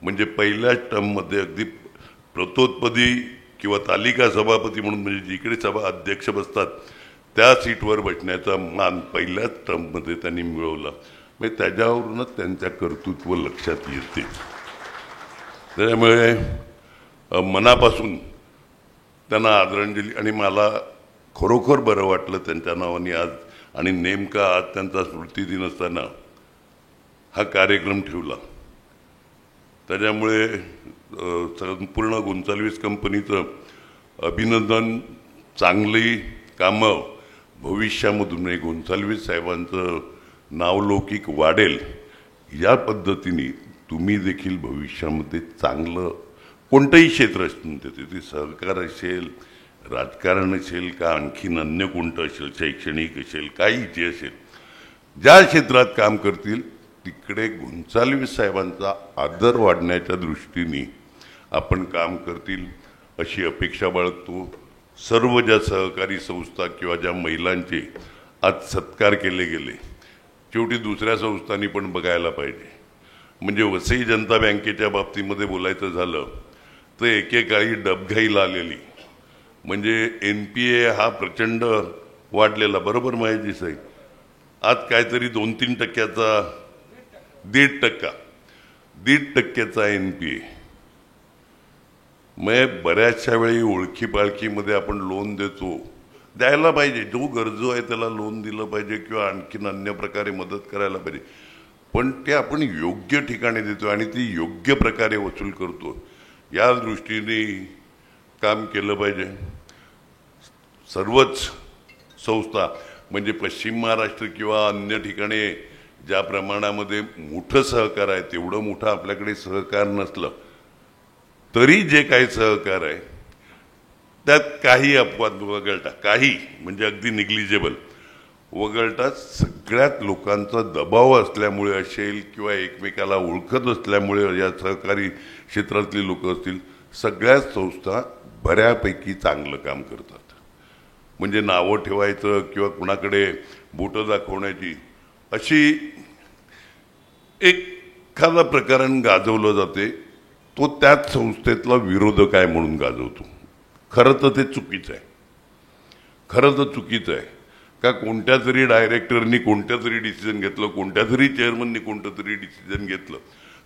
म्हणजे पहिल्याच टर्ममध्ये अगदी प्रतोत्पदी किंवा तालिका सभापती म्हणून, म्हणजे जिकडे सभा अध्यक्ष बसतात त्या सीटवर बसण्याचा मान पहिल्याच टर्ममध्ये त्यांनी मिळवला. म्हणजे त्याच्यावरूनच त्यांच्या कर्तृत्व लक्षात येते. त्यामुळे मनापासून त्यांना आदरांजली. आणि मला खरोखर बरं वाटलं त्यांच्या नावाने आज, आणि नेमका आज त्यांचा स्मृतिदिन असताना हा कार्यक्रम ठेवला. त्याच्यामुळे संपूर्ण गुंथलवीस कंपनीचं अभिनंदन. चांगली कामं भविष्यामधून म्हणजे गुंथलवीस साहेबांचं नावलौकिक वाढेल या पद्धतीने तुम्ही देखील भविष्यामध्ये चांगलं कोणतंही क्षेत्र असेल, ते सहकार असेल, राजकारण असेल, का आणखीन अन्य कोणतं असेल, शैक्षणिक असेल, काही जे असेल, ज्या क्षेत्रात काम करतील तिकडे गुंथलवीस साहेबांचा आदर वाढण्याच्या दृष्टीने आपण काम करतील अशी अपेक्षा बाळगतो. सर्व ज्या सहकारी संस्था किंवा ज्या महिलांचे आज सत्कार केले गेले शेवटी दुसऱ्या संस्थांनी पण बघायला पाहिजे. म्हणजे वसई जनता बँकेच्या बाबतीमध्ये बोलायचं झालं तर एकेकाळी डबघाईला आलेली, म्हणजे NPA हा प्रचंड वाढलेला, बरोबर महेशजी साहेब, आज काहीतरी 2-3% 1.5% NPA. मग बऱ्याचशा वेळी ओळखी पाळखीमध्ये आपण लोन देतो, द्यायला पाहिजे, जो गरजू आहे त्याला लोन दिलं पाहिजे किंवा आणखीन अन्य प्रकारे मदत करायला पाहिजे, पण ते आपण योग्य ठिकाणी देतो आणि ती योग्य प्रकारे वसूल करतो, या दृष्टीने काम केलं पाहिजे. सर्वच संस्था म्हणजे पश्चिम महाराष्ट्र किंवा अन्य ठिकाणी ज्या प्रमाणामध्ये मोठं सहकार आहे तेवढं मोठं आपल्याकडे सहकार नसलं तरी जे काही सहकार आहे त्यात काही अपवाद वगळता, काही म्हणजे अगदी निग्लिजेबल वगळता सगळ्यात लोकांचा दबाव असल्यामुळे असेल किंवा एकमेकाला ओळखत असल्यामुळे या सहकारी क्षेत्रातली लोक असतील, सगळ्याच संस्था बऱ्यापैकी चांगलं काम करतात. म्हणजे नावं ठेवायचं किंवा कुणाकडे बोटं दाखवण्याची अशी एखादा प्रकरण गाजवलं जाते, तो त्याच संस्थेतला विरोधक आहे म्हणून गाजवतो. खरं तर ते चुकीचं आहे, खरं तर चुकीचं आहे. का कोणत्या तरी डायरेक्टरनी कोणत्या तरी डिसिजन घेतलं, कोणत्या तरी चेअरमननी कोणतं तरी डिसिजन घेतलं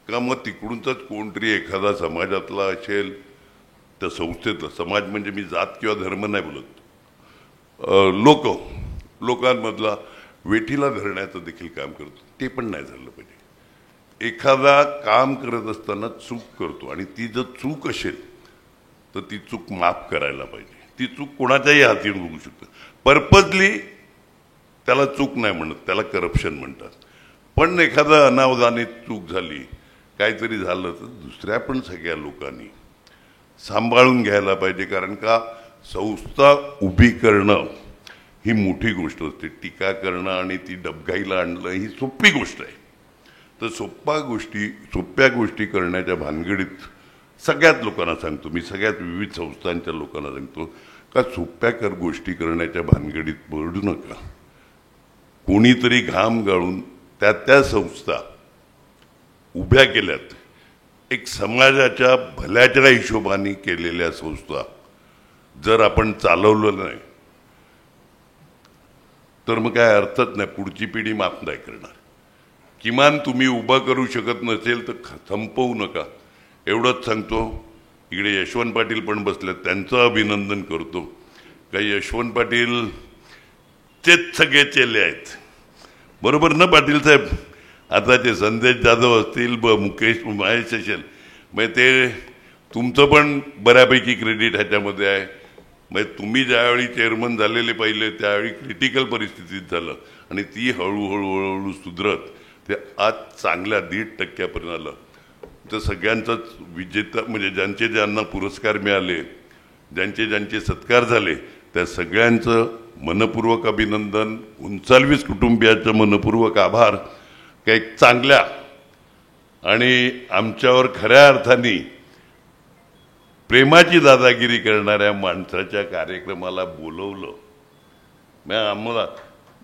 का मग तिकडूनच कोणतरी एखादा समाजातला असेल, त्या संस्थेतला, समाज म्हणजे मी जात किंवा धर्म नाही बोलत, लोकांमधला वेठीला धरण्याचं देखील काम करतो, ते पण नाही झालं पाहिजे. एखादा काम करत असताना चूक करतो आणि ती जर चूक असेल तर ती चूक माफ करायला पाहिजे. ती चूक कोणाच्याही हाती होऊ शकते. पर्पजली त्याला चूक नाही म्हणत, त्याला करप्शन म्हणतात. पण एखादा अनावधानित चूक झाली, काहीतरी झालं तर दुसऱ्या पण सगळ्या लोकांनी सांभाळून घ्यायला पाहिजे. कारण का संस्था उभी करणं ही मोठी गोष्ट असते, टीका करणं आणि ती डबघाईला आणणं ही सोपी गोष्ट आहे. तर सोप्या गोष्टी करण्याच्या भानगडीत सगळ्यात लोकांना सांगतो मी, सगळ्यात विविध संस्थांच्या लोकांना सांगतो का सोप्या गोष्टी करण्याच्या भानगडीत पडू नका. कोणीतरी घाम गाळून त्या संस्था उभ्या केल्यात, एक समाजाच्या भल्याच्या हिशोबाने केलेल्या संस्था जर आपण चालवलं नाही तर मग काय अर्थच नाही, पुढची पिढी माफ नाही करणार. किमान तुम्ही उभं करू शकत नसेल तर संपवू नका, एवढंच सांगतो. इकडे यशवंत पाटील पण बसलेत, त्यांचं अभिनंदन करतो. काही यशवंत पाटील तेच सगळे चेले आहेत, बरोबर ना पाटील साहेब? आता ते संदेश जाधव असतील, मुकेश महेश असेल, मग ते तुमचं पण बऱ्यापैकी क्रेडिट ह्याच्यामध्ये आहे. मग तुम्ही ज्यावेळी चेअरमन झालेले पहिले त्यावेळी क्रिटिकल परिस्थितीत झालं आणि ती हळूहळू सुधरत ते आज चांगल्या 1.5% आलं. तर सगळ्यांचाच विजेता म्हणजे ज्यांना पुरस्कार मिळाले, ज्यांचे सत्कार झाले, त्या सगळ्यांचं मनपूर्वक अभिनंदन, उंचालवीस कुटुंबियाचं मनपूर्वक आभार. काही चांगल्या आणि आमच्यावर खऱ्या अर्थाने प्रेमाची दादागिरी करणाऱ्या माणसाच्या कार्यक्रमाला बोलवलं.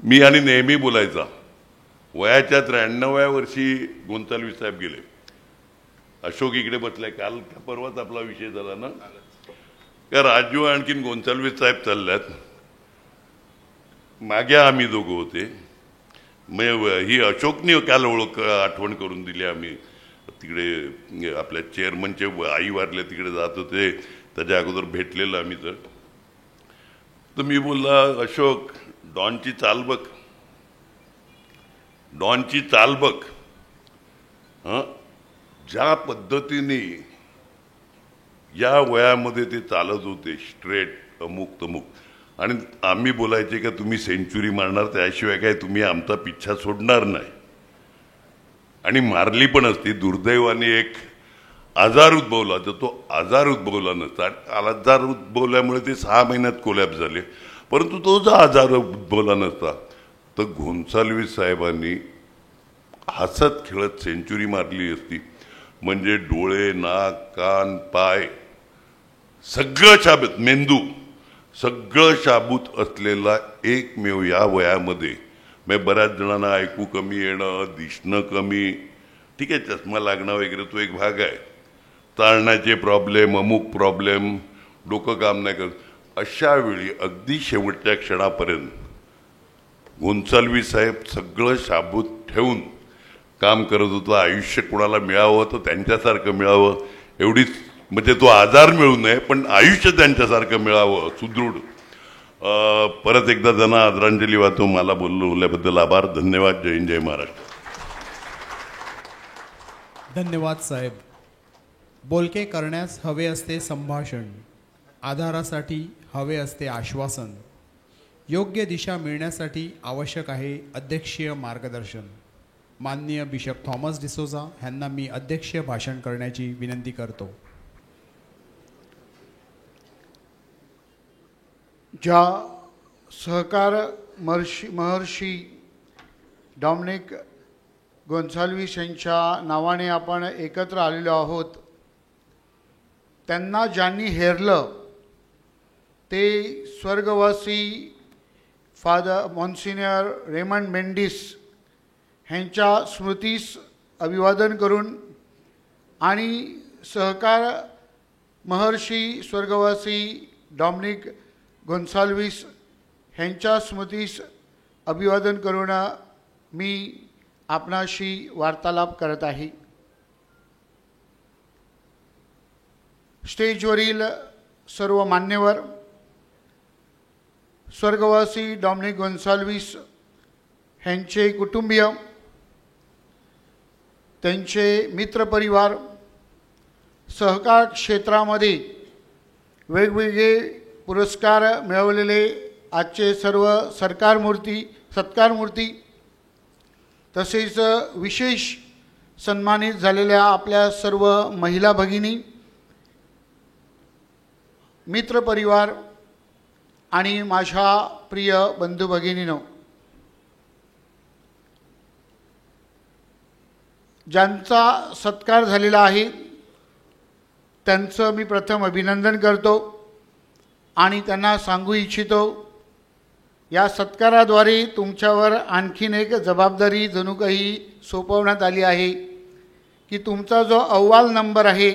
मी आणि नेहमी बोलायचा, वयाच्या 93व्या वर्षी गोंचालवी साहेब गेले. अशोक इकडे बसलाय, काल परवाच आपला विषय झाला ना का राजू आणखीन गोंचालवी साहेब चालल्यात, मागे आम्ही दोघं होते. मग ही अशोकनी काल आठवण करून दिली. आम्ही तिकडे आपल्या चेअरमनचे आई वारले तिकडे जात होते, त्याच्या अगोदर भेटलेलं आम्ही. तर मी बोलला, अशोक डॉनची चाल बघ, डॉनची चाल बघ. ज्या पद्धतीने या वयामध्ये ते चालत होते, स्ट्रेट अमुक तमुक, आणि आम्ही बोलायचे का तुम्ही सेंचुरी मारणार, त्याशिवाय काय तुम्ही आमचा पिच्छा सोडणार नाही. आणि मारली पण असती. दुर्दैवाने एक आजार उद्भवला, तर तो आजार उद्भवला नसता. आजार उद्भवल्यामुळे ते 6 महिन्यात कोलॅप्स झाले. परंतु तो जो आजार उद्भवला नसता तर गोंचाल्वी साहेबांनी हसत खेळत सेंचुरी मारली असती. म्हणजे डोळे, नाक, कान, पाय सगळं शाबूत, मेंदू सगळं शाबूत असलेला एकमेव या वयामध्ये मग बऱ्याच जणांना ऐकू कमी येणं, दिसणं कमी, ठीक आहे, चष्मा लागणं वगैरे तो एक भाग आहे, चालण्याचे प्रॉब्लेम, अमुक प्रॉब्लेम, डोकं काम नाही करत, अशा वेळी अगदी शेवटच्या क्षणापर्यंत गोंसाल्वी साहेब सगळं शाबूत ठेवून काम करत होतं. आयुष्य कोणाला मिळावं तर त्यांच्यासारखं मिळावं एवढीच, म्हणजे तो आजार मिळू नये पण आयुष्य त्यांच्यासारखं मिळावं सुदृढ. परत एकदा त्यांना आदरांजली वाहतो. मला बोलल्याबद्दल आभार. धन्यवाद. जय हिंद, जय महाराष्ट्र. धन्यवाद साहेब. बोलके करण्यास हवे असते संभाषण, आधारासाठी हवे असते आश्वासन, योग्य दिशा मिळण्यासाठी आवश्यक आहे अध्यक्षीय मार्गदर्शन. माननीय बिशप थॉमस डिसोजा यांना मी अध्यक्षीय भाषण करण्याची विनंती करतो. ज्या सहकार महर्षी डॉमिनिक गोन्साल्विस यांच्या नावाने आपण एकत्र आलेलो आहोत, त्यांना ज्यांनी हेरलं ते स्वर्गवासी फादर मॉन्सिनियर रेमंड मेंडिस ह्यांच्या स्मृतीस अभिवादन करून आणि सहकार महर्षी स्वर्गवासी डॉमिनिक गोन्साल्विस ह्यांच्या स्मृतीस अभिवादन करून मी आपणाशी वार्तालाप करत आहे. स्टेजवरील सर्व मान्यवर, स्वर्गवासी डॉमिनिक गोन्साल्विस ह्यांचे कुटुंबीय, त्यांचे मित्रपरिवार, सहकार क्षेत्रामध्ये वेगवेगळे पुरस्कार मिळवलेले आजचे सर्व सत्कारमूर्ती, तसेच विशेष सन्मानित झालेल्या आपल्या सर्व महिला भगिनी, मित्रपरिवार आणि माझ्या प्रिय बंधू भगिनींनो, ज्यांचा सत्कार झालेला आहे त्यांचं मी प्रथम अभिनंदन करतो आणि त्यांना सांगू इच्छितो, या सत्काराद्वारे तुमच्यावर आणखीन एक जबाबदारी जणू काही सोपवण्यात आली आहे की तुमचा जो अहवाल नंबर आहे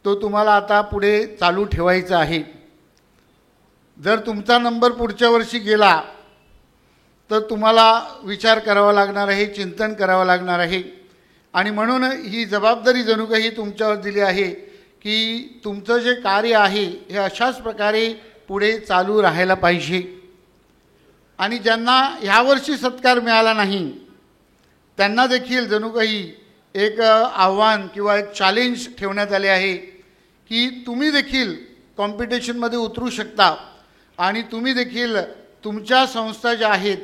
तो तुम्हाला आता पुढे चालू ठेवायचा आहे. जर तुमचा नंबर पुढच्या वर्षी गेला तर तुम्हाला विचार करावा लागणार आहे, चिंतन करावं लागणार आहे. आणि म्हणून ही जबाबदारी जणू काही तुमच्यावर दिली आहे की तुमचं जे कार्य आहे हे अशाच प्रकारे पुढे चालू राहायला पाहिजे. आणि ज्यांना ह्यावर्षी सत्कार मिळाला नाही त्यांना देखील जणू काही एक आव्हान किंवा एक चॅलेंज ठेवण्यात आले आहे की तुम्ही देखील कॉम्पिटिशनमध्ये उतरू शकता आणि तुम्ही देखील तुमच्या संस्था ज्या आहेत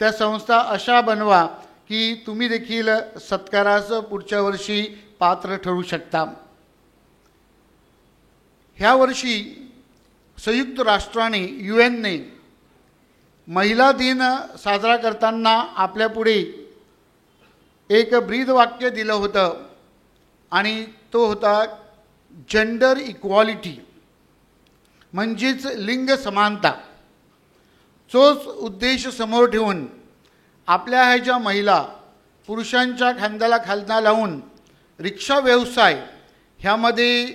त्या संस्था अशा बनवा की तुम्ही देखील सत्कारास पुढच्या वर्षी पात्र ठरू शकता. ह्या वर्षी संयुक्त राष्ट्राने UN महिला दिन साजरा करताना आपल्यापुढे एक ब्रीदवाक्य दिलं होतं आणि तो होता जेंडर इक्वालिटी, म्हणजेच लिंग समानता. तोच उद्देश समोर ठेवून आपल्या ह्या ज्या महिला पुरुषांच्या खांद्याला खांदा लावून रिक्षा व्यवसाय ह्यामध्ये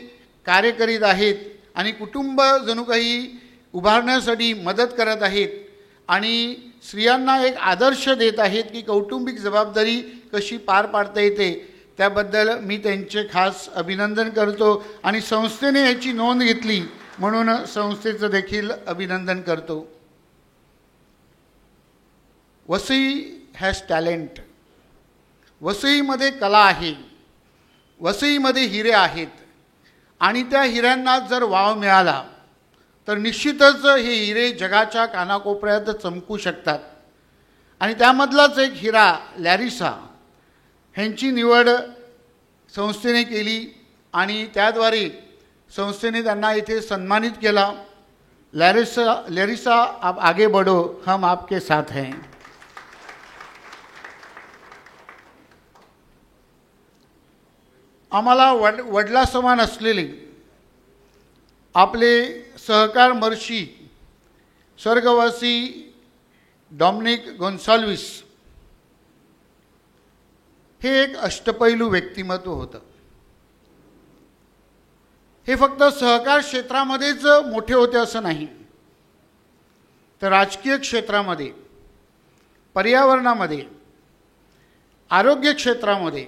कार्य करीत आहेत आणि कुटुंब जणू काही उभारण्यासाठी मदत करत आहेत आणि स्त्रियांना एक आदर्श देत आहेत की कौटुंबिक जबाबदारी कशी पार पाडता येते. त्याबद्दल मी त्यांचे खास अभिनंदन करतो आणि संस्थेने याची नोंद घेतली म्हणून संस्थेचं देखील अभिनंदन करतो. Vasai has talent. वसईमध्ये कला आहे, वसईमध्ये हिरे आहेत आणि त्या हिऱ्यांना जर वाव मिळाला तर निश्चितच हे हिरे जगाच्या कानाकोपऱ्यात चमकू शकतात. आणि त्यामधलाच एक हिरा लॅरिसा ह्यांची निवड संस्थेने केली आणि त्याद्वारे संस्थेने त्यांना इथे सन्मानित केला. लॅरिसा आप आगे बढ़ो, हम आपके साथ हैं. आम्हाला वडला समान असलेले आपले सहकार महर्षी स्वर्गवासी डॉमिनिक गोन्साल्विस हे एक अष्टपैलू व्यक्तिमत्व होतं. हे फक्त सहकार क्षेत्रामध्येच मोठे होते असं नाही, तर राजकीय क्षेत्रामध्ये, पर्यावरणामध्ये, आरोग्य क्षेत्रामध्ये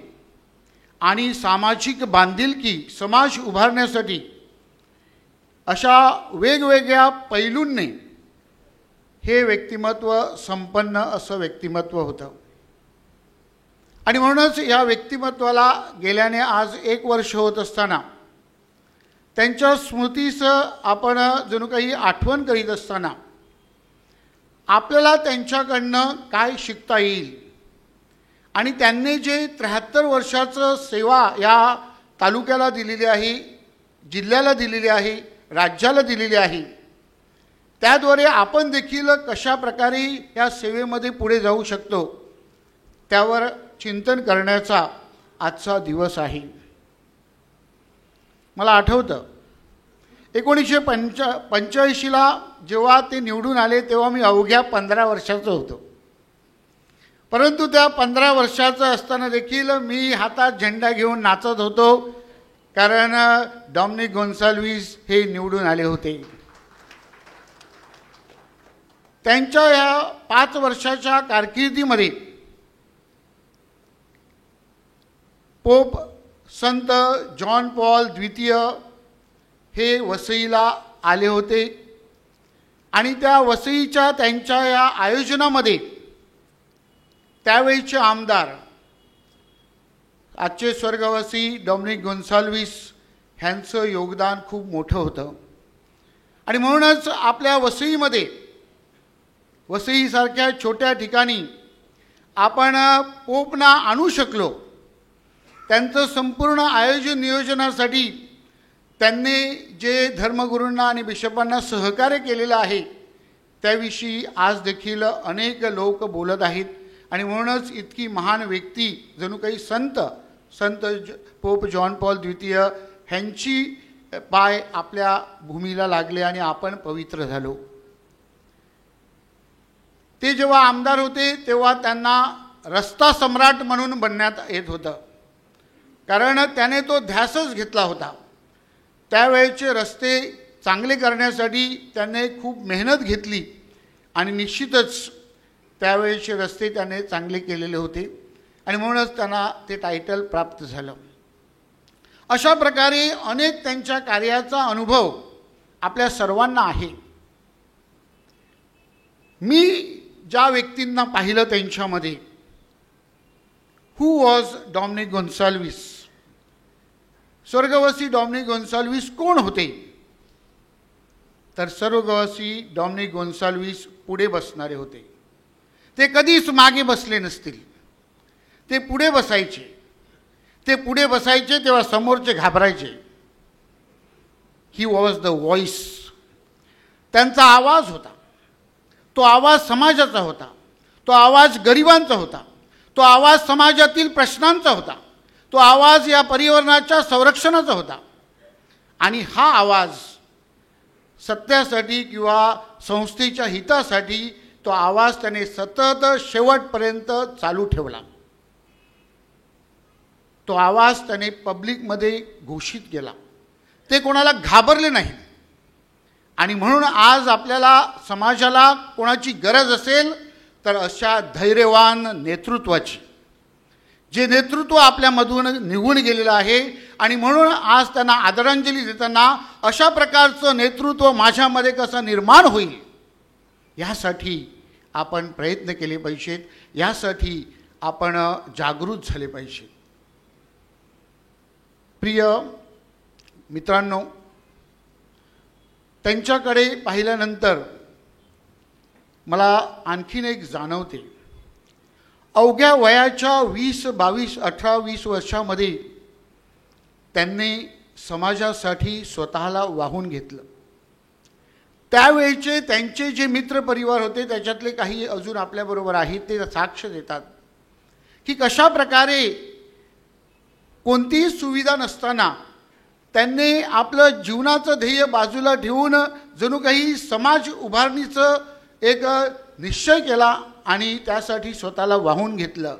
आणि सामाजिक बांधिलकी, समाज उभारण्यासाठी अशा वेगवेगळ्या पैलूंनी हे व्यक्तिमत्व संपन्न असं व्यक्तिमत्व होतं. आणि म्हणूनच या व्यक्तिमत्वाला गेल्याने आज 1 वर्ष होत असताना, त्यांच्या स्मृतीस आपण जणू काही आठवण करीत असताना आपल्याला त्यांच्याकडनं काय शिकता येईल आणि त्यांनी जे 73 वर्षाचं सेवा या तालुक्याला दिलेली आहे, जिल्ह्याला दिलेली आहे, राज्याला दिलेली आहे, त्याद्वारे आपण देखील कशा प्रकारे या सेवेमध्ये पुढे जाऊ शकतो त्यावर चिंतन करण्याचा आजचा दिवस आहे. मला आठवतं 1985ला जेव्हा ते निवडून आले तेव्हा मी अवघ्या 15 वर्षाचा होतो. परंतु त्या 15 वर्षाचा असताना देखील मी हातात झेंडा घेऊन नाचत होतो, कारण डॉमिनिक गोन्साल्विस हे निवडून आले होते. त्यांच्या या 5 वर्षाच्या कारकिर्दीमध्ये पोप संत जॉन पॉल द्वितीय हे वसईला आले होते आणि त्या वसईच्या त्यांच्या या आयोजनामध्ये त्यावेळीचे आमदार, आजचे स्वर्गवासी डॉमिनिक गोन्साल्विस ह्यांचं योगदान खूप मोठं होतं. आणि म्हणूनच आपल्या वसईमध्ये, वसईसारख्या छोट्या ठिकाणी आपण पोपना आणू शकलो. त्यांचं संपूर्ण आयोजन नियोजनासाठी त्यांनी जे धर्मगुरूंना आणि बिशपांना सहकार्य केलेलं आहे त्याविषयी आज देखील अनेक लोक बोलत आहेत. आणि म्हणूनच इतकी महान व्यक्ती, जणू काही संत पोप जॉन पॉल द्वितीय ह्यांची पाय आपल्या भूमीला लागले आणि आपण पवित्र झालो. ते जेव्हा आमदार होते तेव्हा त्यांना रस्ता सम्राट म्हणून बनण्यात येत होतं, कारण त्याने तो ध्यासच घेतला होता. त्यावेळेचे रस्ते चांगले करण्यासाठी त्याने खूप मेहनत घेतली आणि निश्चितच त्यावेळेचे रस्ते त्याने चांगले केलेले होते आणि म्हणूनच त्यांना ते टायटल प्राप्त झालं. अशा प्रकारे अनेक त्यांच्या कार्याचा अनुभव आपल्या सर्वांना आहे. मी ज्या व्यक्तींना पाहिलं त्यांच्यामध्ये, हू वॉज डॉमिनिक गोन्साल्विस, स्वर्गवासी डॉमिनिक गोन्साल्विस कोण होते, तर स्वर्गवासी डॉमिनिक गोन्साल्विस पुढे बसणारे होते. ते कधीच मागे बसले नसतील, ते पुढे बसायचे. ते पुढे बसायचे तेव्हा समोरचे घाबरायचे. He was the voice. त्यांचा आवाज होता, तो आवाज समाजाचा होता, तो आवाज गरिबांचा होता, तो आवाज समाजातील प्रश्नांचा होता, तो आवाज या पर्यावरणाच्या संरक्षणाचा होता. आणि हा आवाज सत्यासाठी किंवा संस्थेच्या हितासाठी तो आवाज त्याने सतत शेवटपर्यंत चालू ठेवला. तो आवाज त्याने पब्लिकमध्ये घोषित केला. ते कोणाला घाबरले नाहीत. आणि म्हणून आज आपल्याला समाजाला कोणाची गरज असेल तर अशा धैर्यवान नेतृत्वाची, जे नेतृत्व आपल्यामधून निघून गेलेलं आहे. आणि म्हणून आज त्यांना आदरांजली देताना अशा प्रकारचं नेतृत्व माझ्यामध्ये कसं निर्माण होईल यासाठी आपण प्रयत्न केले पाहिजेत, यासाठी आपण जागृत झाले पाहिजे. प्रिय मित्रांनो, त्यांच्याकडे पाहिल्यानंतर मला आणखीन एक जाणवते. अवघ्या वयाच्या 20, 22, 18, 20 वर्षामध्ये त्यांनी समाजासाठी स्वतःला वाहून घेतलं. त्यावेळचे त्यांचे जे मित्रपरिवार होते त्याच्यातले काही अजून आपल्याबरोबर आहेत, ते साक्ष देतात की कशा प्रकारे कोणतीही सुविधा नसताना त्यांनी आपलं जीवनाचं ध्येय बाजूला ठेवून जणू काही समाज उभारणीचं एक निश्चय केला आणि त्यासाठी स्वतःला वाहून घेतलं.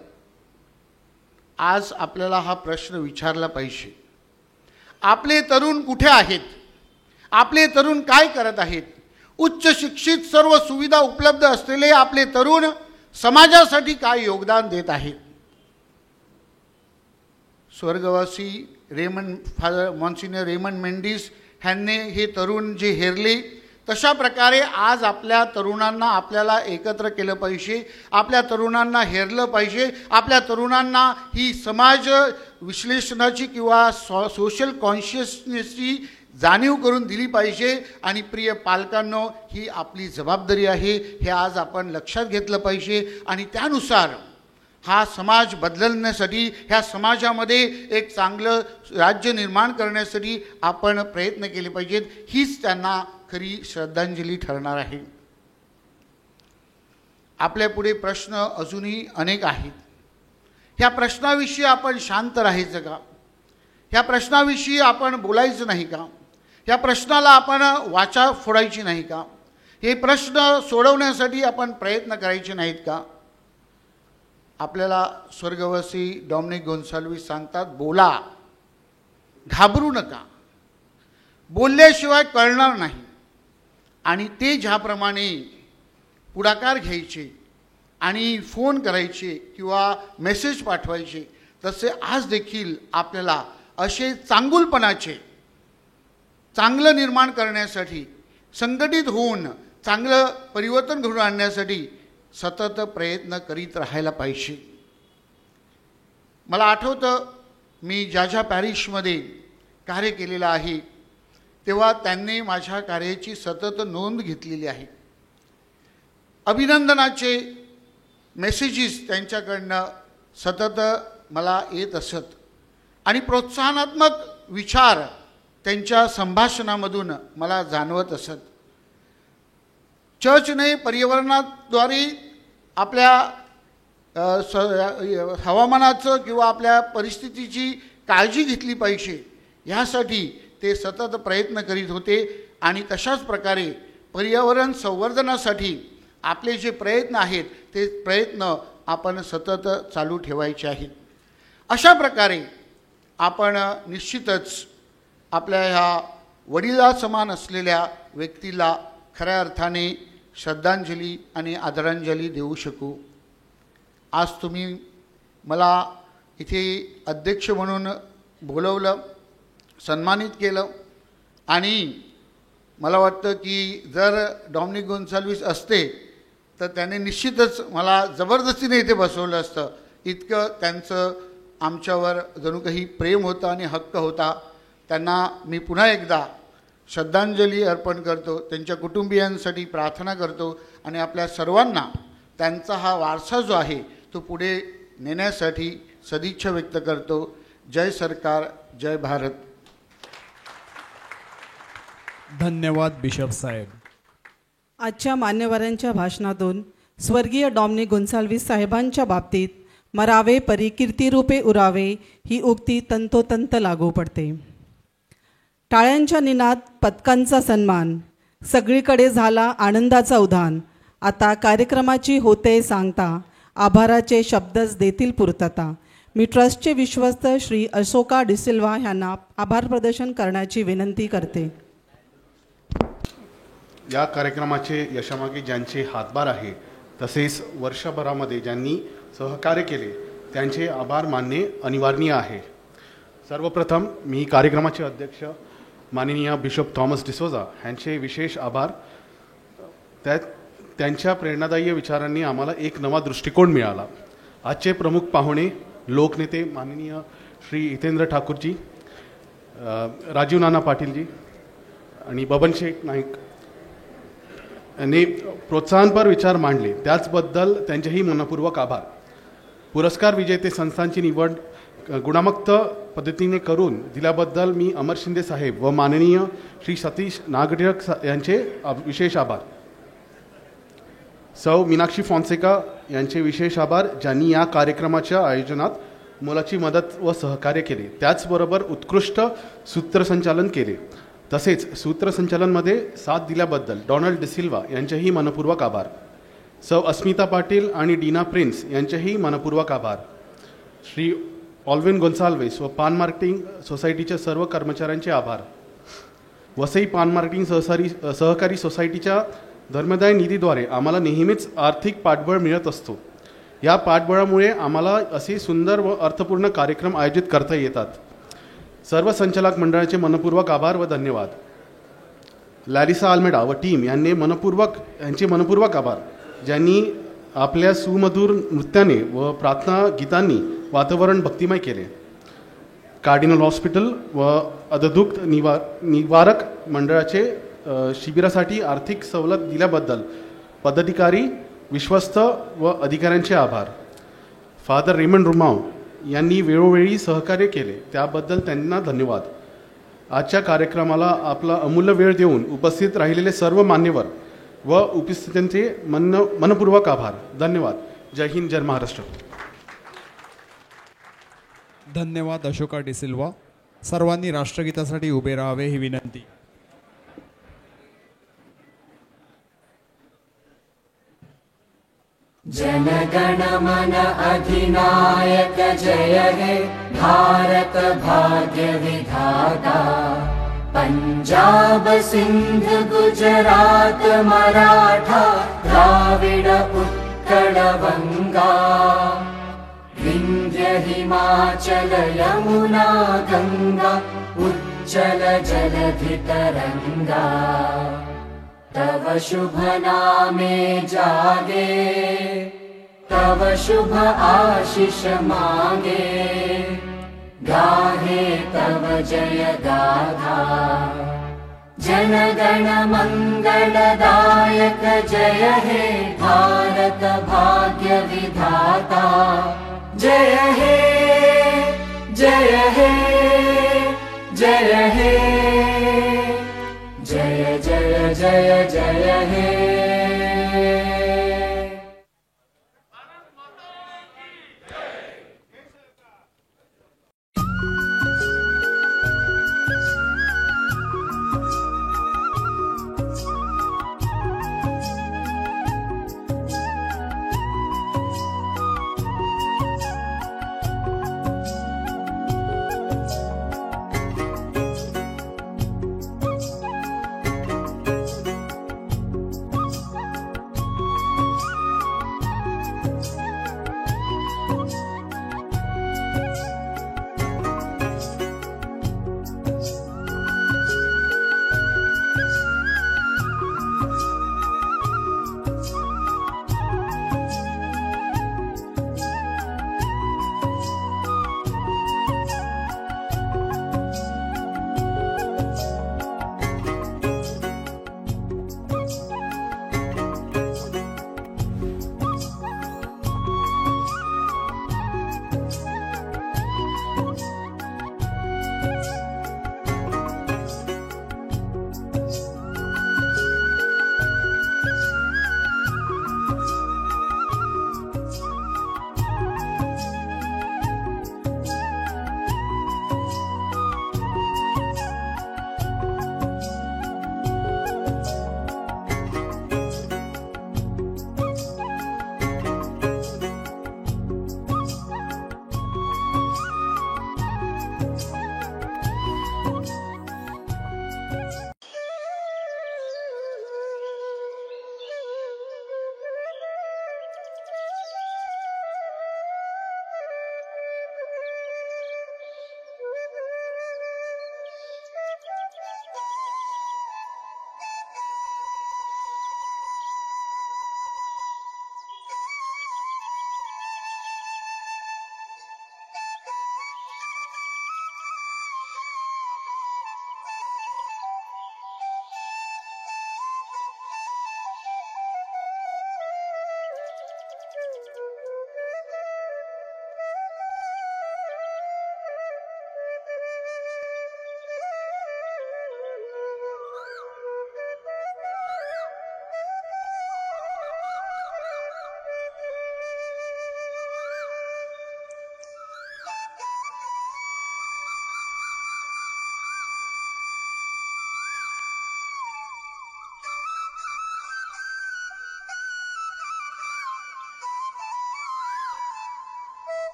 आज आपल्याला हा प्रश्न विचारला पाहिजे, आपले तरुण कुठे आहेत? आपले तरुण काय करत आहेत? उच्च शिक्षित, सर्व सुविधा उपलब्ध असलेले आपले तरुण समाजासाठी काय योगदान देत आहेत? स्वर्गवासी मॉन्सिन्यर रेमंड मेंडिस ह्यांनी हे तरुण जे हेरले, तशा प्रकारे आज आपल्या तरुणांना आपल्याला एकत्र केलं पाहिजे, आपल्या तरुणांना हेरलं पाहिजे, आपल्या तरुणांना ही समाज विश्लेषणाची किंवा सोशल कॉन्शियसनेसची जाणीव करून दिली पाहिजे. आणि प्रिय पालकांनो, ही आपली जबाबदारी आहे, हे आज आपण लक्षात घेतलं पाहिजे. आणि त्यानुसार हा समाज बदलण्यासाठी, ह्या समाजामध्ये एक चांगलं राज्य निर्माण करण्यासाठी आपण प्रयत्न केले पाहिजेत. हीच त्यांना खरी श्रद्धांजली ठरणार आहे. आपल्यापुढे प्रश्न अजूनही अनेक आहेत. ह्या प्रश्नाविषयी आपण शांत राहायचं का? ह्या प्रश्नाविषयी आपण बोलायचं नाही का? ह्या प्रश्नाला आपण वाचा फोडायची नाही का? हे प्रश्न सोडवण्यासाठी आपण प्रयत्न करायचे नाहीत का? आपल्याला स्वर्गवासी डॉमिनिक गोन्साल्विस सांगतात, बोला, घाबरू नका, बोलल्याशिवाय कळणार नाही. आणि ते ज्याप्रमाणे पुढाकार घ्यायचे आणि फोन करायचे किंवा मेसेज पाठवायचे, तसे आज देखील आपल्याला असे चांगुलपणाचे, चांगलं निर्माण करण्यासाठी, संघटित होऊन चांगलं परिवर्तन घडवून आणण्यासाठी सतत प्रयत्न करीत राहायला पाहिजे. मला आठवतं, मी ज्या पॅरिशमध्ये कार्य केलेलं आहे, तेव्हा त्यांनी माझ्या कार्याची सतत नोंद घेतलेली आहे. अभिनंदनाचे मेसेजेस त्यांच्याकडनं सतत मला येत असत आणि प्रोत्साहनात्मक विचार त्यांच्या संभाषणामधून मला जाणवत असत. चर्चने पर्यावरणाद्वारे आपल्या हवामानाचं किंवा आपल्या परिस्थितीची काळजी घेतली पाहिजे, ह्यासाठी ते सतत प्रयत्न करीत होते. आणि तशाच प्रकारे पर्यावरण संवर्धनासाठी आपले जे प्रयत्न आहेत, ते प्रयत्न आपण सतत चालू ठेवायचे आहेत. अशा प्रकारे आपण निश्चितच आपल्या ह्या वडिलासमान असलेल्या व्यक्तीला खऱ्या अर्थाने श्रद्धांजली आणि आदरांजली देऊ शकू. आज तुम्ही मला इथे अध्यक्ष म्हणून बोलवलं, सन्मानित केलं. आणि मला वाटतं की जर डॉमिनिक गोन्साल्विस असते तर त्याने निश्चितच मला जबरदस्तीने इथे बसवलं असतं. इतकं त्यांचं आमच्यावर जणू काही प्रेम होतं आणि हक्क होता. त्यांना मी पुन्हा एकदा श्रद्धांजली अर्पण करतो, त्यांच्या कुटुंबियांसाठी प्रार्थना करतो आणि आपल्या सर्वांना त्यांचा हा वारसा जो आहे तो पुढे नेण्यासाठी सदिच्छा व्यक्त करतो. जय सरकार, जय भारत. धन्यवाद बिशप साहेब. आजच्या मान्यवरांच्या भाषणातून स्वर्गीय डॉमिनिक गोन्साल्विस साहेबांच्या बाबतीत मरावे परी कीर्तिरूपे उरावे ही उक्ती तंतोतंत लागू पडते. टाळ्यांच्या निनाद, पदकांचा सन्मान, सगळीकडे झाला आनंदाचा उधाण. आता कार्यक्रमाची होते सांगता, आभाराचे शब्दच देतील पूर्तता. मी ट्रस्टचे विश्वस्त श्री अशोका डिसिल्वा यांना आभार प्रदर्शन करण्याची विनंती करते. या कार्यक्रमाचे यशामागे ज्यांचे हातभार आहे, तसेच वर्षभरामध्ये ज्यांनी सहकार्य केले, त्यांचे आभार मानणे अनिवार्य आहे. सर्वप्रथम मी कार्यक्रमाचे अध्यक्ष माननीय बिशप थॉमस डिसोजा यांचे विशेष आभार. त्यांच्या प्रेरणादायी विचारांनी आम्हाला एक नवा दृष्टिकोन मिळाला. आजचे प्रमुख पाहुणे लोकनेते माननीय श्री हितेंद्र ठाकूरजी, राजीव नाना पाटीलजी आणि बबन शेख नाईक यांनी प्रोत्साहनपर विचार मांडले, त्याचबद्दल त्यांचेही मनपूर्वक आभार. पुरस्कार विजेते संस्थांची निवड गुणामुक्त पद्धतीने करून दिल्याबद्दल मी अमर शिंदे साहेब व माननीय श्री सतीश नागरिक यांचे विशेष आभार. सौ मीनाक्षी फॉन्सेका यांचे विशेष आभार, ज्यांनी या कार्यक्रमाच्या आयोजनात मोलाची मदत व सहकार्य केले. त्याचबरोबर उत्कृष्ट सूत्रसंचालन केले. तसेच सूत्रसंचालनमध्ये साथ दिल्याबद्दल डोनाल्ड डिसिल्वा यांचेही मनपूर्वक आभार. सौ अस्मिता पाटील आणि डीना प्रिन्स यांचेही मनपूर्वक आभार. श्री ऑल्विन गोन्साल्वेस व पान मार्केटिंग सोसायटीच्या सर्व कर्मचाऱ्यांचे आभार. वसई पान मार्केटिंग सहकारी सोसायटीच्या धर्मदाय निधीद्वारे आम्हाला नेहमीच आर्थिक पाठबळ मिळत असतो. या पाठबळामुळे आम्हाला असे सुंदर व अर्थपूर्ण कार्यक्रम आयोजित करता येतात. सर्व संचालक मंडळाचे मनपूर्वक आभार व धन्यवाद. लॅरिसा अल्मेडा व टीम यांचे मनपूर्वक आभार, ज्यांनी आपल्या सुमधुर नृत्याने व प्रार्थना गीतांनी वातावरण भक्तिमय केले. कार्डिनल हॉस्पिटल व अधदुग्ध निवारक मंडळाचे शिबिरासाठी आर्थिक सवलत दिल्याबद्दल पदाधिकारी, विश्वस्त व अधिकाऱ्यांचे आभार. फादर रेमंड रुमाव यांनी वेळोवेळी सहकार्य केले, त्याबद्दल त्यांना धन्यवाद. आजच्या कार्यक्रमाला आपला अमूल्य वेळ देऊन उपस्थित राहिलेले सर्व मान्यवर व उपस्थितांचे मनपूर्वक आभार. धन्यवाद. जय हिंद, जय महाराष्ट्र. धन्यवाद अशोका डिसिल्वा. सर्वांनी राष्ट्रगीतासाठी उभे राहावे ही विनंती. जनगण मन अधिनायक जय हे भारत भाग्य विधाता. पंजाब सिंध गुजरात मराठा द्राविड उत्कल बंगा. विंध्य हिमाचल यमुना गंगा उच्चल जलधि तरंगा. तव शुभ नामे जागे, तव शुभ आशीष मांगे. गाहे तव जय गाथा. जनगण मंगलदायक जय हे भारत भाग्य विधाता. जय हे जय हे जय हे जय जय जय जय हे.